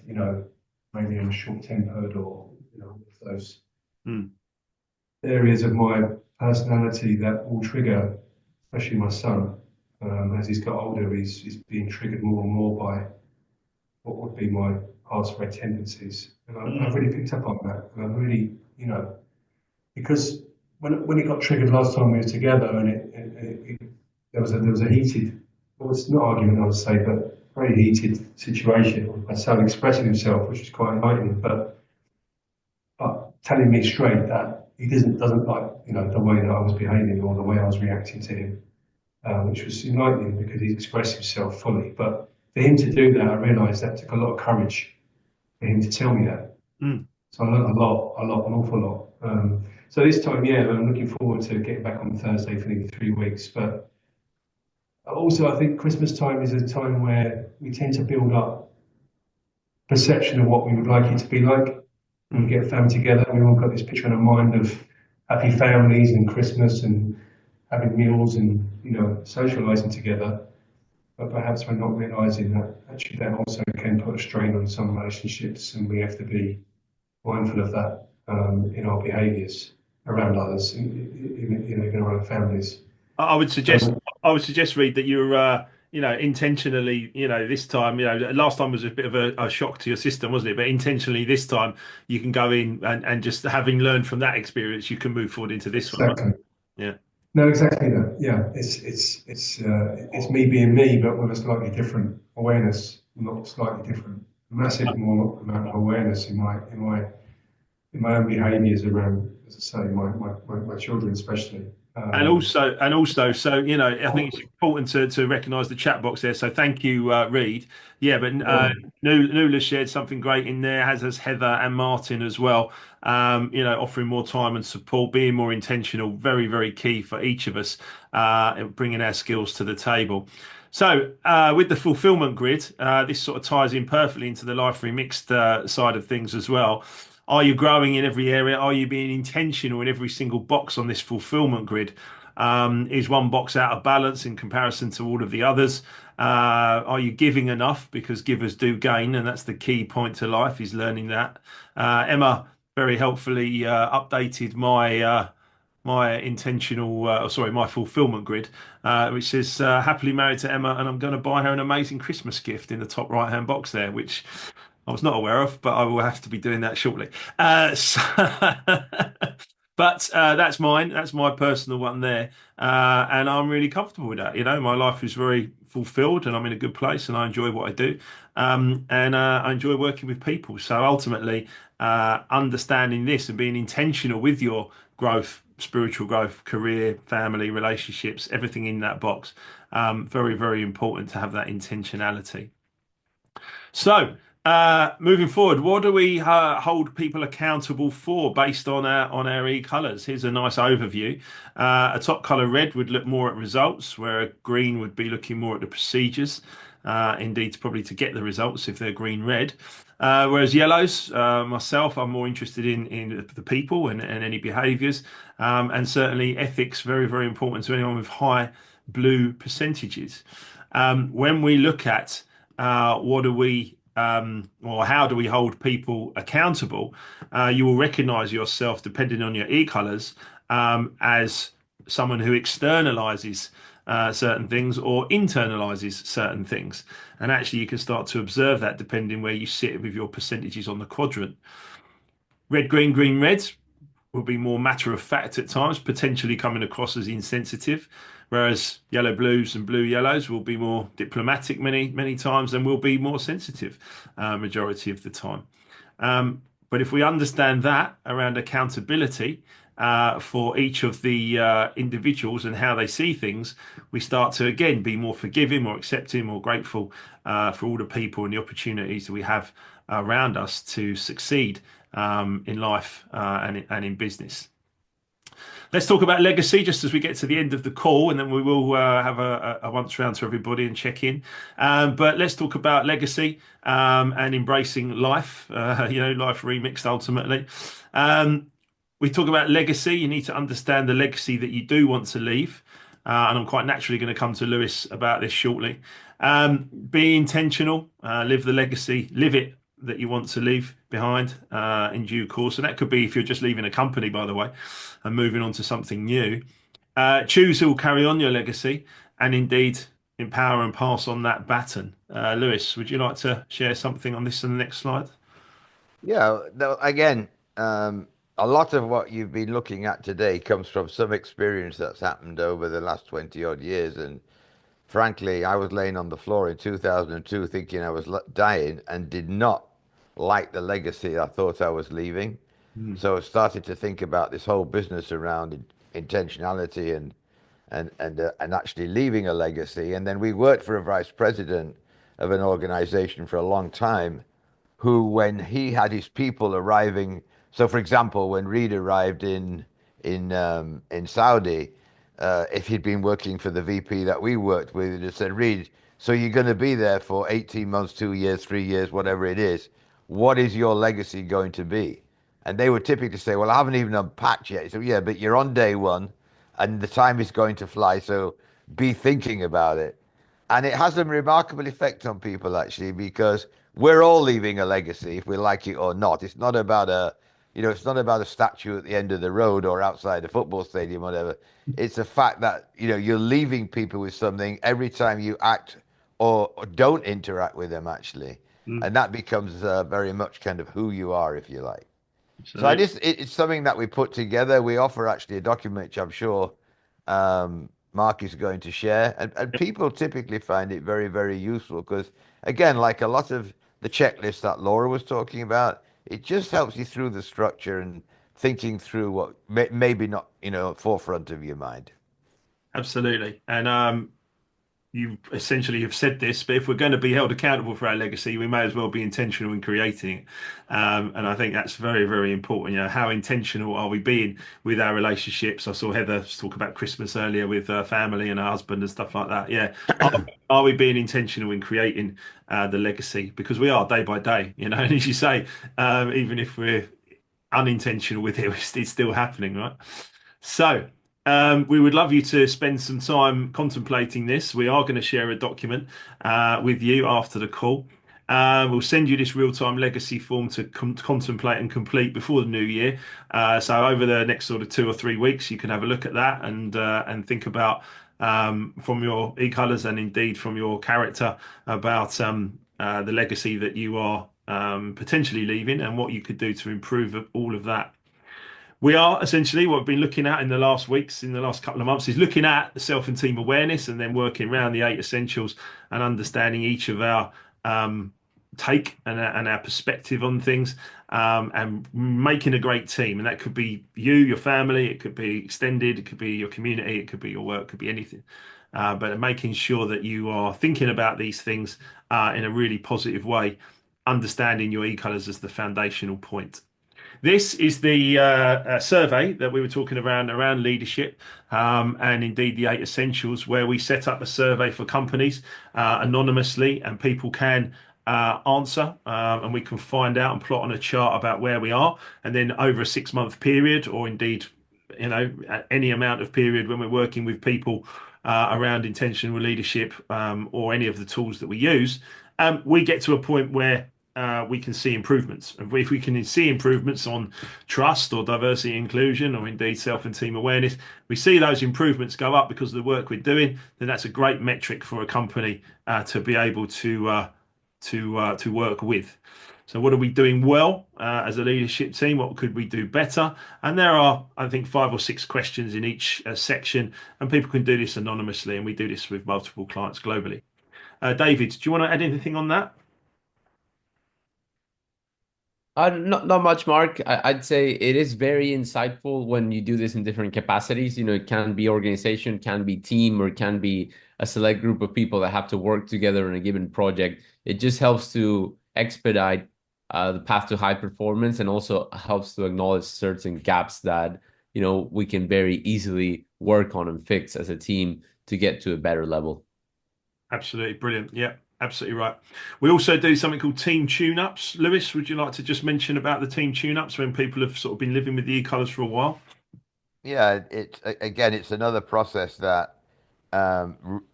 maybe I'm short-tempered or those Mm. areas of my personality that will trigger, especially my son. As he's got older, he's being triggered more and more by what would be my past red tendencies. And I've Mm. really picked up on that. And I've really, because when it got triggered last time we were together, and there was a heated, well, it's not argument I would say, but very heated situation with my son expressing himself, which is quite enlightening, but telling me straight that he doesn't like the way that I was behaving or the way I was reacting to him, which was enlightening because he expressed himself fully. But for him to do that, I realised that took a lot of courage for him to tell me that. Mm. So I learned an awful lot. So this time, yeah, I'm looking forward to getting back on Thursday for nearly 3 weeks. But also, I think Christmas time is a time where we tend to build up perception of what we would like it to be like. When we Mm. get a family together, we all got this picture in our mind of happy families and Christmas and having meals and socialising together. But perhaps we're not realising that actually that also can put a strain on some relationships, and we have to be mindful of that in our behaviours around others, in our own families. I would suggest, So Reed, that you're, intentionally, this time, last time was a bit of a shock to your system, wasn't it? But intentionally this time, you can go in and just having learned from that experience, you can move forward into this one, right? exactly, Yeah. no, exactly that. Yeah, it's me being me, but with a slightly different awareness, not slightly different, massive more amount of awareness in my own behaviours around, as I say, my children especially. And also, so I think it's important to recognise the chat box there. So thank you, Reed. Yeah, but Nula shared something great in there, as has Heather and Martin as well. Offering more time and support, being more intentional, very, very key for each of us, bringing our skills to the table. So, with the fulfillment grid, this sort of ties in perfectly into the Life Remixed side of things as well. Are you growing in every area? Are you being intentional in every single box on this fulfillment grid? Is one box out of balance in comparison to all of the others? Are you giving enough? Because givers do gain, and that's the key point to life, is learning that. Emma very helpfully updated my fulfillment grid, which says happily married to Emma, and I'm going to buy her an amazing Christmas gift in the top right hand box there, which I was not aware of, but I will have to be doing that shortly. But that's mine. That's my personal one there, and I'm really comfortable with that. My life is very fulfilled, and I'm in a good place, and I enjoy what I do, and I enjoy working with people. So ultimately, understanding this and being intentional with your growth, spiritual growth, career, family, relationships, everything in that box, very, very important to have that intentionality. So, moving forward, what do we hold people accountable for based on our e-colors? Here's a nice overview. A top color red would look more at results, where a green would be looking more at the procedures. Indeed, probably to get the results if they're green red. Whereas yellows, myself, I'm more interested in the people and any behaviours, and certainly ethics, very, very important to anyone with high blue percentages. When we look at what do we or how do we hold people accountable, you will recognize yourself, depending on your e-colors, as someone who externalizes certain things or internalizes certain things. And actually, you can start to observe that depending where you sit with your percentages on the quadrant. Red, green, red will be more matter of fact at times, potentially coming across as insensitive, whereas yellow blues and blue yellows will be more diplomatic many times and will be more sensitive majority of the time. But if we understand that around accountability for each of the individuals and how they see things, we start to again be more forgiving, more accepting, more grateful for all the people and the opportunities that we have around us to succeed in life and in business. Let's talk about legacy just as we get to the end of the call, and then we will have a once round to everybody and check in. But let's talk about legacy and embracing life, life remixed ultimately. We talk about legacy. You need to understand the legacy that you do want to leave. And I'm quite naturally going to come to Lewis about this shortly. Be intentional, live the legacy, live it that you want to leave behind in due course. And that could be if you're just leaving a company, by the way, and moving on to something new. Choose who will carry on your legacy and indeed empower and pass on that baton. Lewis, would you like to share something on this in the next slide? Yeah, again, a lot of what you've been looking at today comes from some experience that's happened over the last 20 odd years. And frankly, I was laying on the floor in 2002 thinking I was dying and did not like the legacy I thought I was leaving. Mm. So I started to think about this whole business around intentionality and actually leaving a legacy. And then we worked for a vice president of an organization for a long time who, when he had his people arriving, so for example, when Reed arrived in Saudi, if he'd been working for the VP that we worked with, he'd have said, Reed, so you're going to be there for 18 months, 2 years, 3 years, whatever it is. What is your legacy going to be? And they would typically say, well, I haven't even unpacked yet. So yeah, but you're on day one and the time is going to fly. So be thinking about it. And it has a remarkable effect on people actually, because we're all leaving a legacy if we like it or not. It's not about it's not about a statue at the end of the road or outside a football stadium, whatever. It's the fact that, you're leaving people with something every time you act or don't interact with them actually. Mm. And that becomes very much kind of who you are, if you like. So Absolutely. it's something that we put together. We offer actually a document, which I'm sure Mark is going to share. And people typically find it very, very useful because, again, like a lot of the checklists that Laura was talking about, it just helps you through the structure and thinking through what maybe not, forefront of your mind. Absolutely. And you essentially have said this, but if we're going to be held accountable for our legacy, we may as well be intentional in creating it. And I think that's very, very important. How intentional are we being with our relationships? I saw Heather talk about Christmas earlier with family and her husband and stuff like that. Yeah. Are we being intentional in creating the legacy? Because we are day by day, and as you say, even if we're unintentional with it, it's still happening, right? So, we would love you to spend some time contemplating this. We are going to share a document with you after the call. We'll send you this real-time legacy form to contemplate and complete before the new year. So over the next sort of 2 or 3 weeks, you can have a look at that and think about from your e-colors and indeed from your character about the legacy that you are potentially leaving and what you could do to improve all of that. We are essentially what we've been looking at in the last weeks, in the last couple of months, is looking at the self and team awareness and then working around the 8 essentials and understanding each of our take and our perspective on things and making a great team. And that could be you, your family, it could be extended, it could be your community, it could be your work, it could be anything. But making sure that you are thinking about these things in a really positive way, understanding your e-colors as the foundational point. This is the survey that we were talking around leadership and indeed the 8 essentials, where we set up a survey for companies anonymously, and people can answer and we can find out and plot on a chart about where we are. And then over a 6 month period, or indeed, at any amount of period when we're working with people around intentional leadership or any of the tools that we use, we get to a point where we can see improvements. If we can see improvements on trust or diversity inclusion or indeed self and team awareness, we see those improvements go up because of the work we're doing, then that's a great metric for a company to be able to work with. So what are we doing well as a leadership team? What could we do better? And there are, I think, 5 or 6 questions in each section, and people can do this anonymously, and we do this with multiple clients globally. David, do you want to add anything on that? Not much, Mark. I'd say it is very insightful when you do this in different capacities. It can be organization, can be team, or can be a select group of people that have to work together on a given project. It just helps to expedite the path to high performance, and also helps to acknowledge certain gaps that we can very easily work on and fix as a team to get to a better level. Absolutely brilliant. Yeah, absolutely right. We also do something called team tune-ups. Lewis, would you like to just mention about the team tune-ups when people have sort of been living with the e-colors for a while? Yeah, again, it's another process that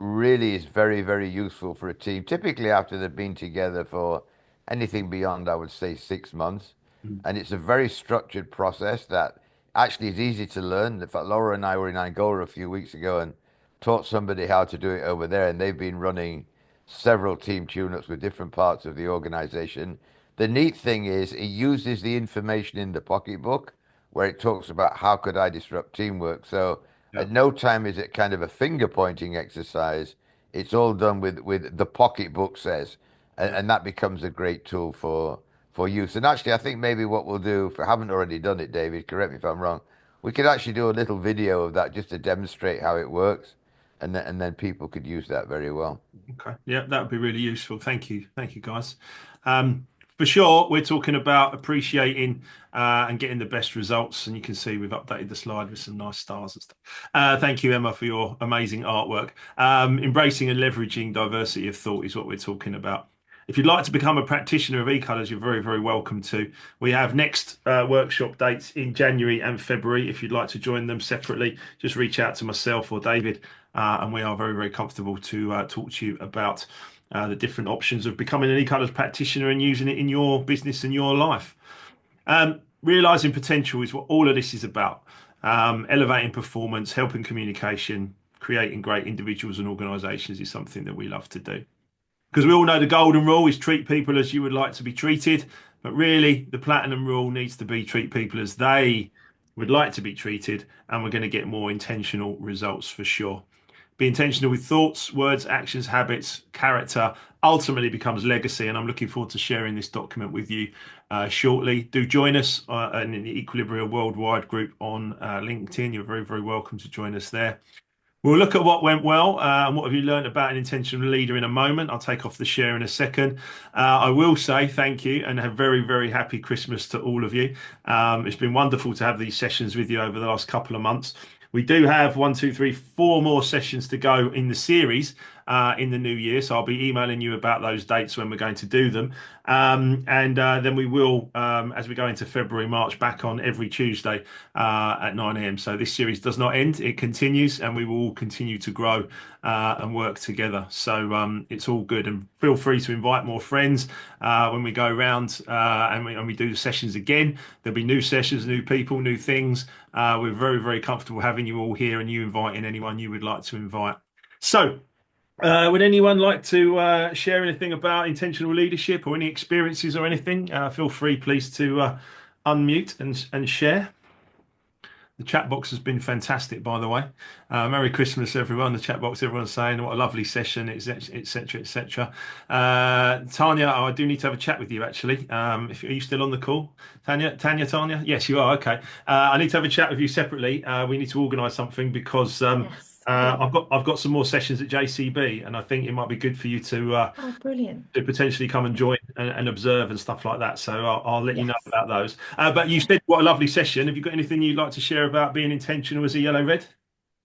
really is very, very useful for a team. Typically, after they've been together for anything beyond, I would say, 6 months. Mm. And it's a very structured process that actually is easy to learn. In fact, Laura and I were in Angola a few weeks ago and taught somebody how to do it over there. And they've been running several team tune-ups with different parts of the organization. The neat thing is it uses the information in the pocketbook where it talks about how could I disrupt teamwork. So Yeah, at no time is it kind of a finger pointing exercise. It's all done with the pocketbook says, yeah. and that becomes a great tool for use. And actually, I think maybe what we'll do, if I haven't already done it, David, correct me if I'm wrong, we could actually do a little video of that just to demonstrate how it works, and then people could use that very well. Okay. Yeah, that would be really useful. Thank you. Thank you, guys. Um, for sure, we're talking about appreciating and getting the best results. And you can see we've updated the slide with some nice stars and stuff. Thank you, Emma, for your amazing artwork. Embracing and leveraging diversity of thought is what we're talking about. If you'd like to become a practitioner of e-colors, you're very, very welcome to. We have next workshop dates in January and February. If you'd like to join them separately, just reach out to myself or David, and we are very, very comfortable to talk to you about the different options of becoming an e-colors practitioner and using it in your business and your life. Realizing potential is what all of this is about. Elevating performance, helping communication, creating great individuals and organizations is something that we love to do. Because we all know the golden rule is treat people as you would like to be treated. But really, the platinum rule needs to be treat people as they would like to be treated. And we're going to get more intentional results for sure. Be intentional with thoughts, words, actions, habits, character ultimately becomes legacy. And I'm looking forward to sharing this document with you shortly. Do join us in the Equilibria Worldwide group on LinkedIn. You're very, very welcome to join us there. We'll look at what went well and what have you learned about an intentional leader in a moment. I'll take off the share in a second. I will say thank you and a very, very happy Christmas to all of you. It's been wonderful to have these sessions with you over the last couple of months. We do have 4 more sessions to go in the series in the new year. So I'll be emailing you about those dates when we're going to do them. And then we will, as we go into February, March, back on every Tuesday at 9 a.m. So this series does not end. It continues and we will continue to grow and work together. So it's all good. And feel free to invite more friends when we go around and we do the sessions again. There'll be new sessions, new people, new things. We're very, very comfortable having you all here and you inviting anyone you would like to invite. So, would anyone like to share anything about intentional leadership or any experiences or anything? Feel free, please, to unmute and share. The chat box has been fantastic, by the way. Merry Christmas, everyone. The chat box, everyone's saying what a lovely session, etc., etc., etc. Tanya, I do need to have a chat with you actually. Are you still on the call, Tanya? Tanya? Yes, you are. Okay. I need to have a chat with you separately. We need to organise something because Yes, great. I've got some more sessions at JCB, and I think it might be good for you Oh, brilliant. to potentially come and Okay. join and observe and stuff like that. So I'll let you know Yes. about those. But you Okay. said what a lovely session. Have you got anything you'd like to share about being intentional as a yellow red?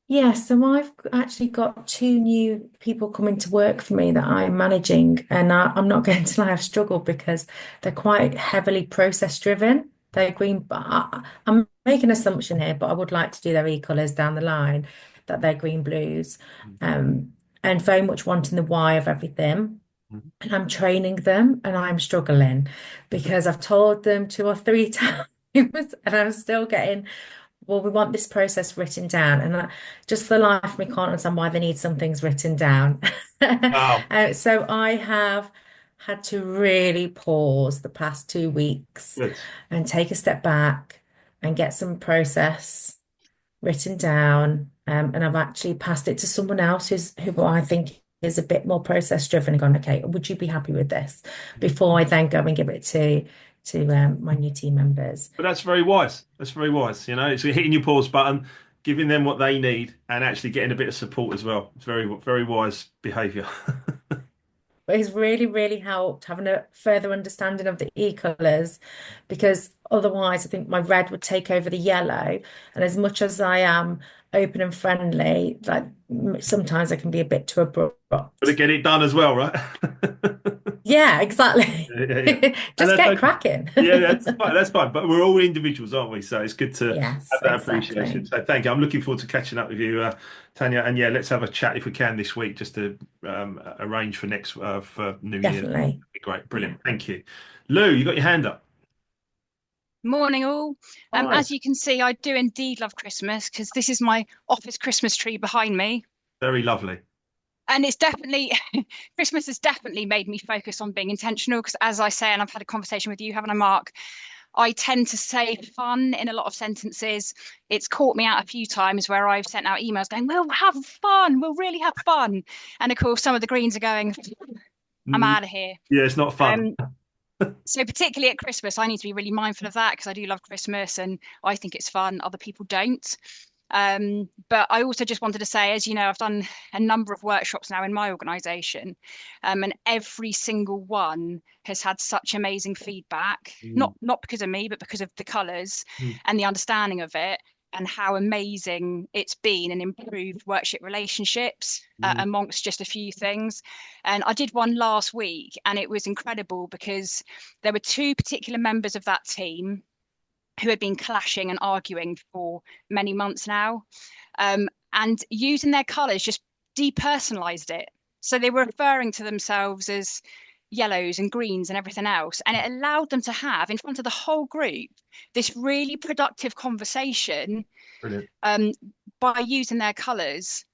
Yes, so I've actually got 2 new people coming to work for me that I'm managing, and I'm not going to lie, I've struggled because they're quite heavily process driven. They're green, but I'm making an assumption here, but I would like to do their e-colours down the line, that they're green blues, and very much wanting the why of everything. and I'm training them and I'm struggling because I've told them 2 or 3 times and I'm still getting, well, we want this process written down. And just for the life of me, can't understand why they need some things written down. Wow. So I have had to really pause the past 2 weeks Good. and take a step back and get some process written down. And I've actually passed it to someone else who I think is a bit more process driven and gone, okay, would you be happy with this? Before I then go and give it to my new team members. But that's very wise. That's very wise. You know, it's hitting your pause button, giving them what they need, and actually getting a bit of support as well. It's very, very wise behaviour. But it's really, really helped having a further understanding of the e-colours because otherwise I think my red would take over the yellow. And as much as I am open and friendly, like sometimes I can be a bit too But to abrupt. get it done as well, right? Yeah, exactly. Yeah, yeah, yeah. And Just that's get okay. cracking. Yeah, that's fine. That's fine. But we're all individuals, aren't we? So it's good to Yes, have that appreciation. exactly. So thank you. I'm looking forward to catching up with you, Tanya. And yeah, let's have a chat if we can this week, just to arrange for next for New Year. That'd Definitely. be great. Yeah. Brilliant. Thank you. Lou, you got your hand up. Morning, all. Hi. As you can see, I do indeed love Christmas because this is my office Christmas tree behind me. Very lovely. And it's definitely, Christmas has definitely made me focus on being intentional because, as I say, and I've had a conversation with you, haven't I, Mark? I tend to say fun in a lot of sentences. It's caught me out a few times where I've sent out emails going, we'll have fun, we'll really have fun. And of course, some of the Greens are going, I'm Mm, out of here. yeah, it's not fun. Um, so particularly at Christmas, I need to be really mindful of that because I do love Christmas and I think it's fun. Other people don't. But I also just wanted to say, as you know, I've done a number of workshops now in my organisation, and every single one has had such amazing feedback. Mm, Not because of me, but because of the colours mm, and the understanding of it, and how amazing it's been and improved workship relationships mm, amongst just a few things. And I did one last week, and it was incredible because there were two particular members of that team who had been clashing and arguing for many months now. And using their colours just depersonalized it. So they were referring to themselves as yellows and greens and everything else. And it allowed them to have, in front of the whole group, this really productive conversation brilliant. um, by using their colours.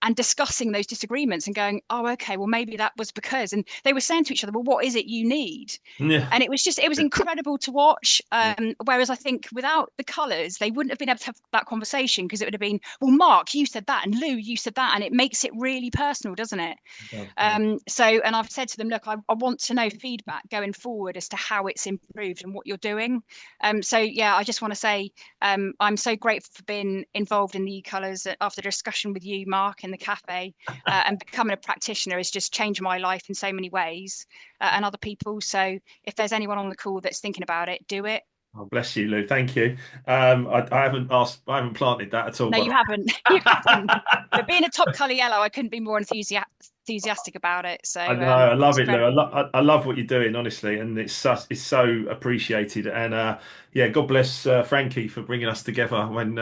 And discussing those disagreements and going, oh, okay, well, maybe that was because, and they were saying to each other, well, what is it you need? Yeah. And it was incredible to watch. Yeah. Whereas I think without the colours, they wouldn't have been able to have that conversation because it would have been, well, Mark, you said that, and Lou, you said that, and it makes it really personal, doesn't it? So, and I've said to them, look, I want to know feedback going forward as to how it's improved and what you're doing. So yeah, I just want to say I'm so grateful for being involved in the colours after the discussion with you, Mark, in the cafe, and becoming a practitioner has just changed my life in so many ways and other people. So if there's anyone on the call that's thinking about it, do it. Oh, bless you, Lou. Thank you. I haven't asked, I haven't planted that at all, No, by you the haven't. You haven't. But being a top colour yellow, I couldn't be more enthusiastic about it. So I know, I love it's it, Lou. incredible. I love what you're doing, honestly, and it's so appreciated. And yeah, God bless Frankie for bringing us together when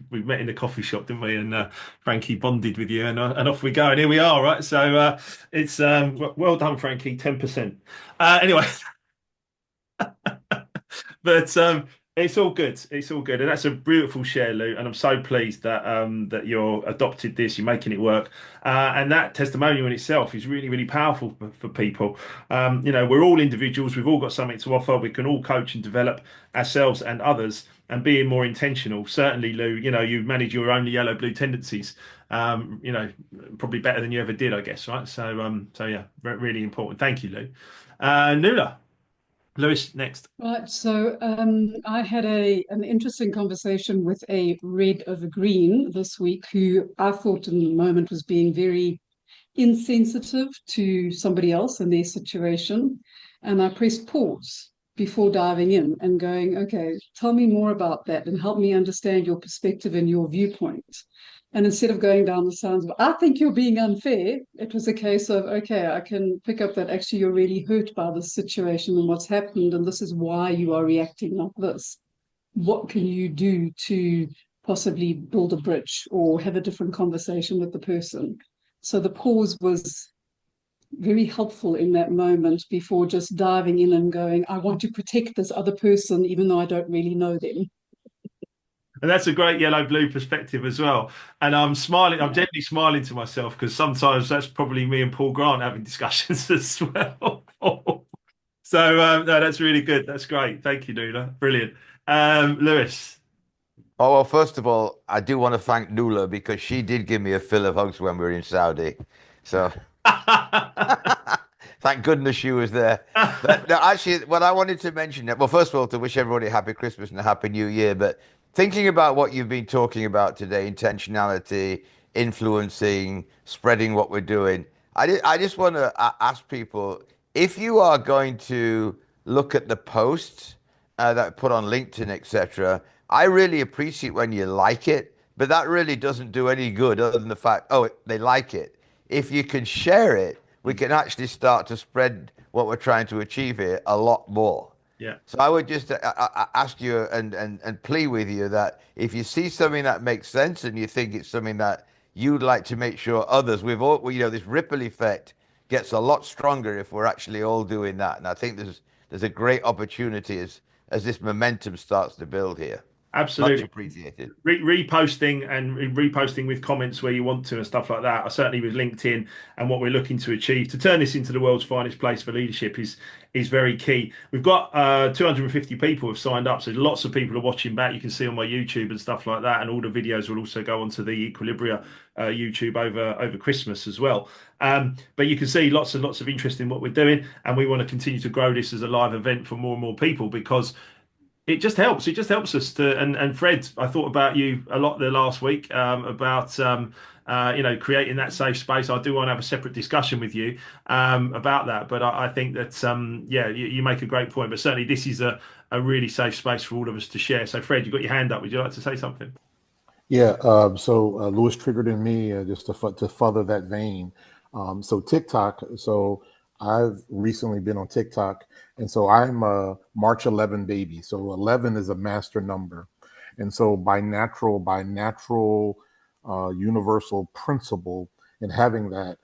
we met in the coffee shop, didn't we? And Frankie bonded with you, and off we go. And here we are, right? So it's well done, Frankie. 10%. Anyway. But it's all good. It's all good, and that's a beautiful share, Lou. And I'm so pleased that that you're adopted this. You're making it work, and that testimonial in itself is really, really powerful for people. You know, we're all individuals. We've all got something to offer. We can all coach and develop ourselves and others, and being more intentional. Certainly, Lou. You know, you manage your own yellow blue tendencies. You know, probably better than you ever did, I guess. Right. So yeah, really important. Thank you, Lou. Nuala, Lewis, next. Right, so I had an interesting conversation with a red over green this week who I thought in the moment was being very insensitive to somebody else and their situation. And I pressed pause before diving in and going, okay, tell me more about that and help me understand your perspective and your viewpoint. And instead of going down the sounds of, I think you're being unfair, it was a case of, okay, I can pick up that actually you're really hurt by this situation and what's happened, and this is why you are reacting like this. What can you do to possibly build a bridge or have a different conversation with the person? So the pause was very helpful in that moment before just diving in and going, I want to protect this other person, even though I don't really know them. And that's a great yellow blue perspective as well. And I'm smiling, I'm Yeah. gently smiling to myself because sometimes that's probably me and Paul Grant having discussions as well. So no, that's really good. That's great. Thank you, Nuala. Brilliant. Lewis. Oh, well, first of all, I do want to thank Nuala because she did give me a fill of hugs when we were in Saudi. So thank goodness she was there. But no, actually, what I wanted to mention, well, first of all, to wish everybody a happy Christmas and a happy New Year. But thinking about what you've been talking about today, intentionality, influencing, spreading what we're doing, I just want to ask people if you are going to look at the posts that I put on LinkedIn, etc. I really appreciate when you like it, but that really doesn't do any good other than the fact, oh, they like it. If you can share it, we can actually start to spread what we're trying to achieve here a lot more. Yeah, So I would just ask you and plea with you that if you see something that makes sense and you think it's something that you'd like to make sure others, we've all, this ripple effect gets a lot stronger if we're actually all doing that. And I think there's a great opportunity as this momentum starts to build here. Much absolutely. appreciated. Reposting and reposting with comments where you want to and stuff like that. Certainly with LinkedIn and what we're looking to achieve to turn this into the world's finest place for leadership is very key. We've got 250 people have signed up, so lots of people are watching back. You can see on my YouTube and stuff like that, and all the videos will also go onto the Equilibria YouTube over Christmas as well. But you can see lots and lots of interest in what we're doing, and we want to continue to grow this as a live event for more and more people because it just helps. It just helps us to. And Fred, I thought about you a lot the last week about creating that safe space. I do want to have a separate discussion with you about that. But I think that you make a great point. But certainly this is a really safe space for all of us to share. So Fred, you've got your hand up. Would you like to say something? Yeah, Lewis triggered in me just to further that vein. So TikTok. So I've recently been on TikTok, and so I'm a March 11 baby. So 11 is a master number, and so by natural universal principle, and having that,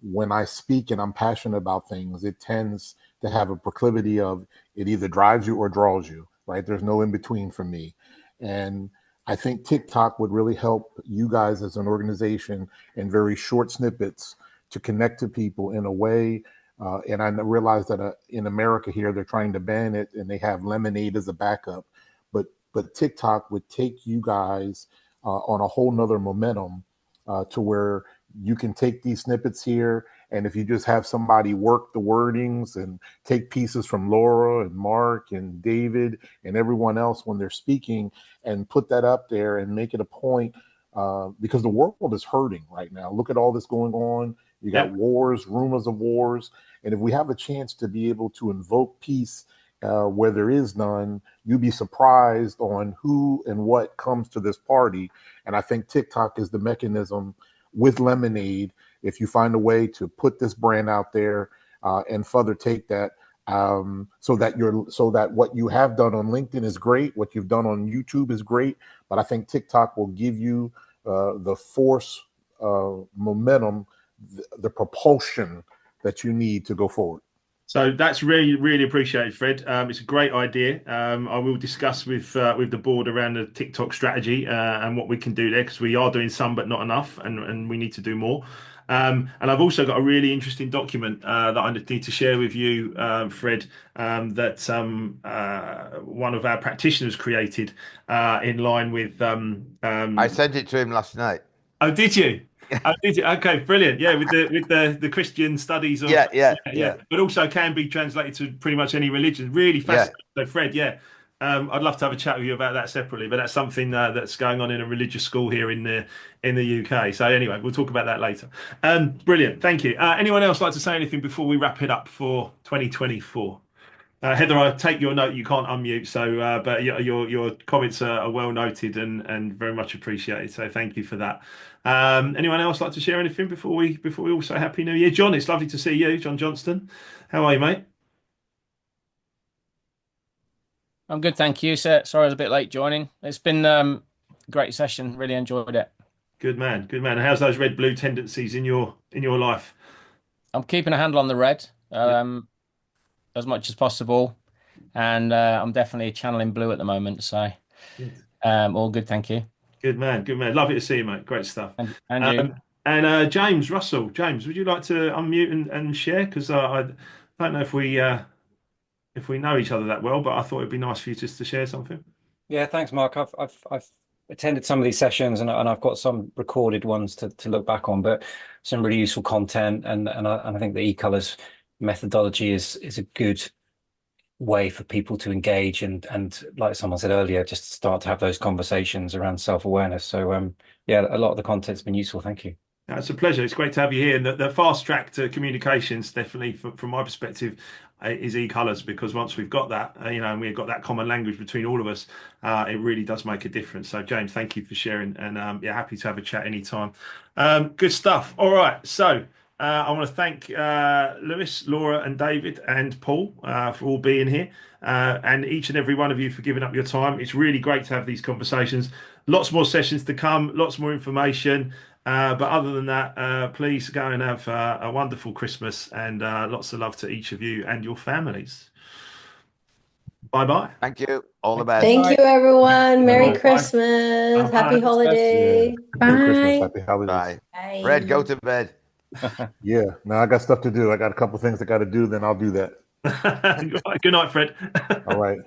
when I speak and I'm passionate about things, it tends to have a proclivity of it either drives you or draws you. Right? There's no in between for me, and I think TikTok would really help you guys as an organization in very short snippets to connect to people in a way. And I realize that in America here, they're trying to ban it and they have Lemonade as a backup. But TikTok would take you guys on a whole nother momentum to where you can take these snippets here. And if you just have somebody work the wordings and take pieces from Laura and Mark and David and everyone else when they're speaking and put that up there and make it a point, because the world is hurting right now. Look at all this going on. You got Yep. wars, rumors of wars. And if we have a chance to be able to invoke peace where there is none, you'd be surprised on who and what comes to this party. And I think TikTok is the mechanism with Lemonade. If you find a way to put this brand out there and further take that, so that what you have done on LinkedIn is great, what you've done on YouTube is great, but I think TikTok will give you the force, momentum, the propulsion that you need to go forward. So that's really, really appreciated, Fred. It's a great idea. I will discuss with the board around the TikTok strategy and what we can do there because we are doing some, but not enough, and we need to do more. And I've also got a really interesting document that I need to share with you, Fred, that one of our practitioners created in line with. I sent it to him last night. Oh, did you? Oh, did you? Okay, brilliant. Yeah, with the Christian studies of Yeah, yeah, yeah, yeah, but also can be translated to pretty much any religion. Really yeah. fascinating. So, Fred, yeah, I'd love to have a chat with you about that separately, but that's something that's going on in a religious school here in the UK. So anyway, we'll talk about that later. Brilliant. Thank you. Anyone else like to say anything before we wrap it up for 2024? Heather, I take your note. You can't unmute, so but your comments are well noted and very much appreciated. So thank you for that. Anyone else like to share anything before we all say Happy New Year? John, it's lovely to see you, John Johnston. How are you, mate? I'm good, thank you. So, sorry I was a bit late joining. It's been a great session. Really enjoyed it. Good man, good man. And how's those red blue tendencies in your life? I'm keeping a handle on the red as much as possible, and I'm definitely channeling blue at the moment. So all good, thank you. Good man, good man. Lovely to see you, mate. Great stuff. And you. And James Russell, James, would you like to unmute and share? Because I don't know if we know each other that well, but I thought it'd be nice for you just to share something. Yeah, thanks, Mark. I've attended some of these sessions and I've got some recorded ones to look back on, but some really useful content and I think the e-colors methodology is a good way for people to engage and like someone said earlier, just start to have those conversations around self-awareness. So yeah, a lot of the content's been useful. Thank you. It's a pleasure. It's great to have you here. And the fast track to communications, definitely from my perspective, is e-colors, because once we've got that, and we've got that common language between all of us, it really does make a difference. So, James, thank you for sharing. And yeah, happy to have a chat anytime. Good stuff. All right. So, I want to thank Lewis, Laura, and David and Paul for all being here, and each and every one of you for giving up your time. It's really great to have these conversations. Lots more sessions to come, lots more information. But other than that, please go and have a wonderful Christmas, and lots of love to each of you and your families. Bye-bye. Thank you. All the best. Thank you, everyone. Merry Bye. Christmas. Bye. Happy holiday. Merry Christmas. Bye. Happy holidays. Bye. Fred, go to bed. Yeah. Now I got stuff to do. I got a couple things I got to do. Then I'll do that. Good night, Fred. All right.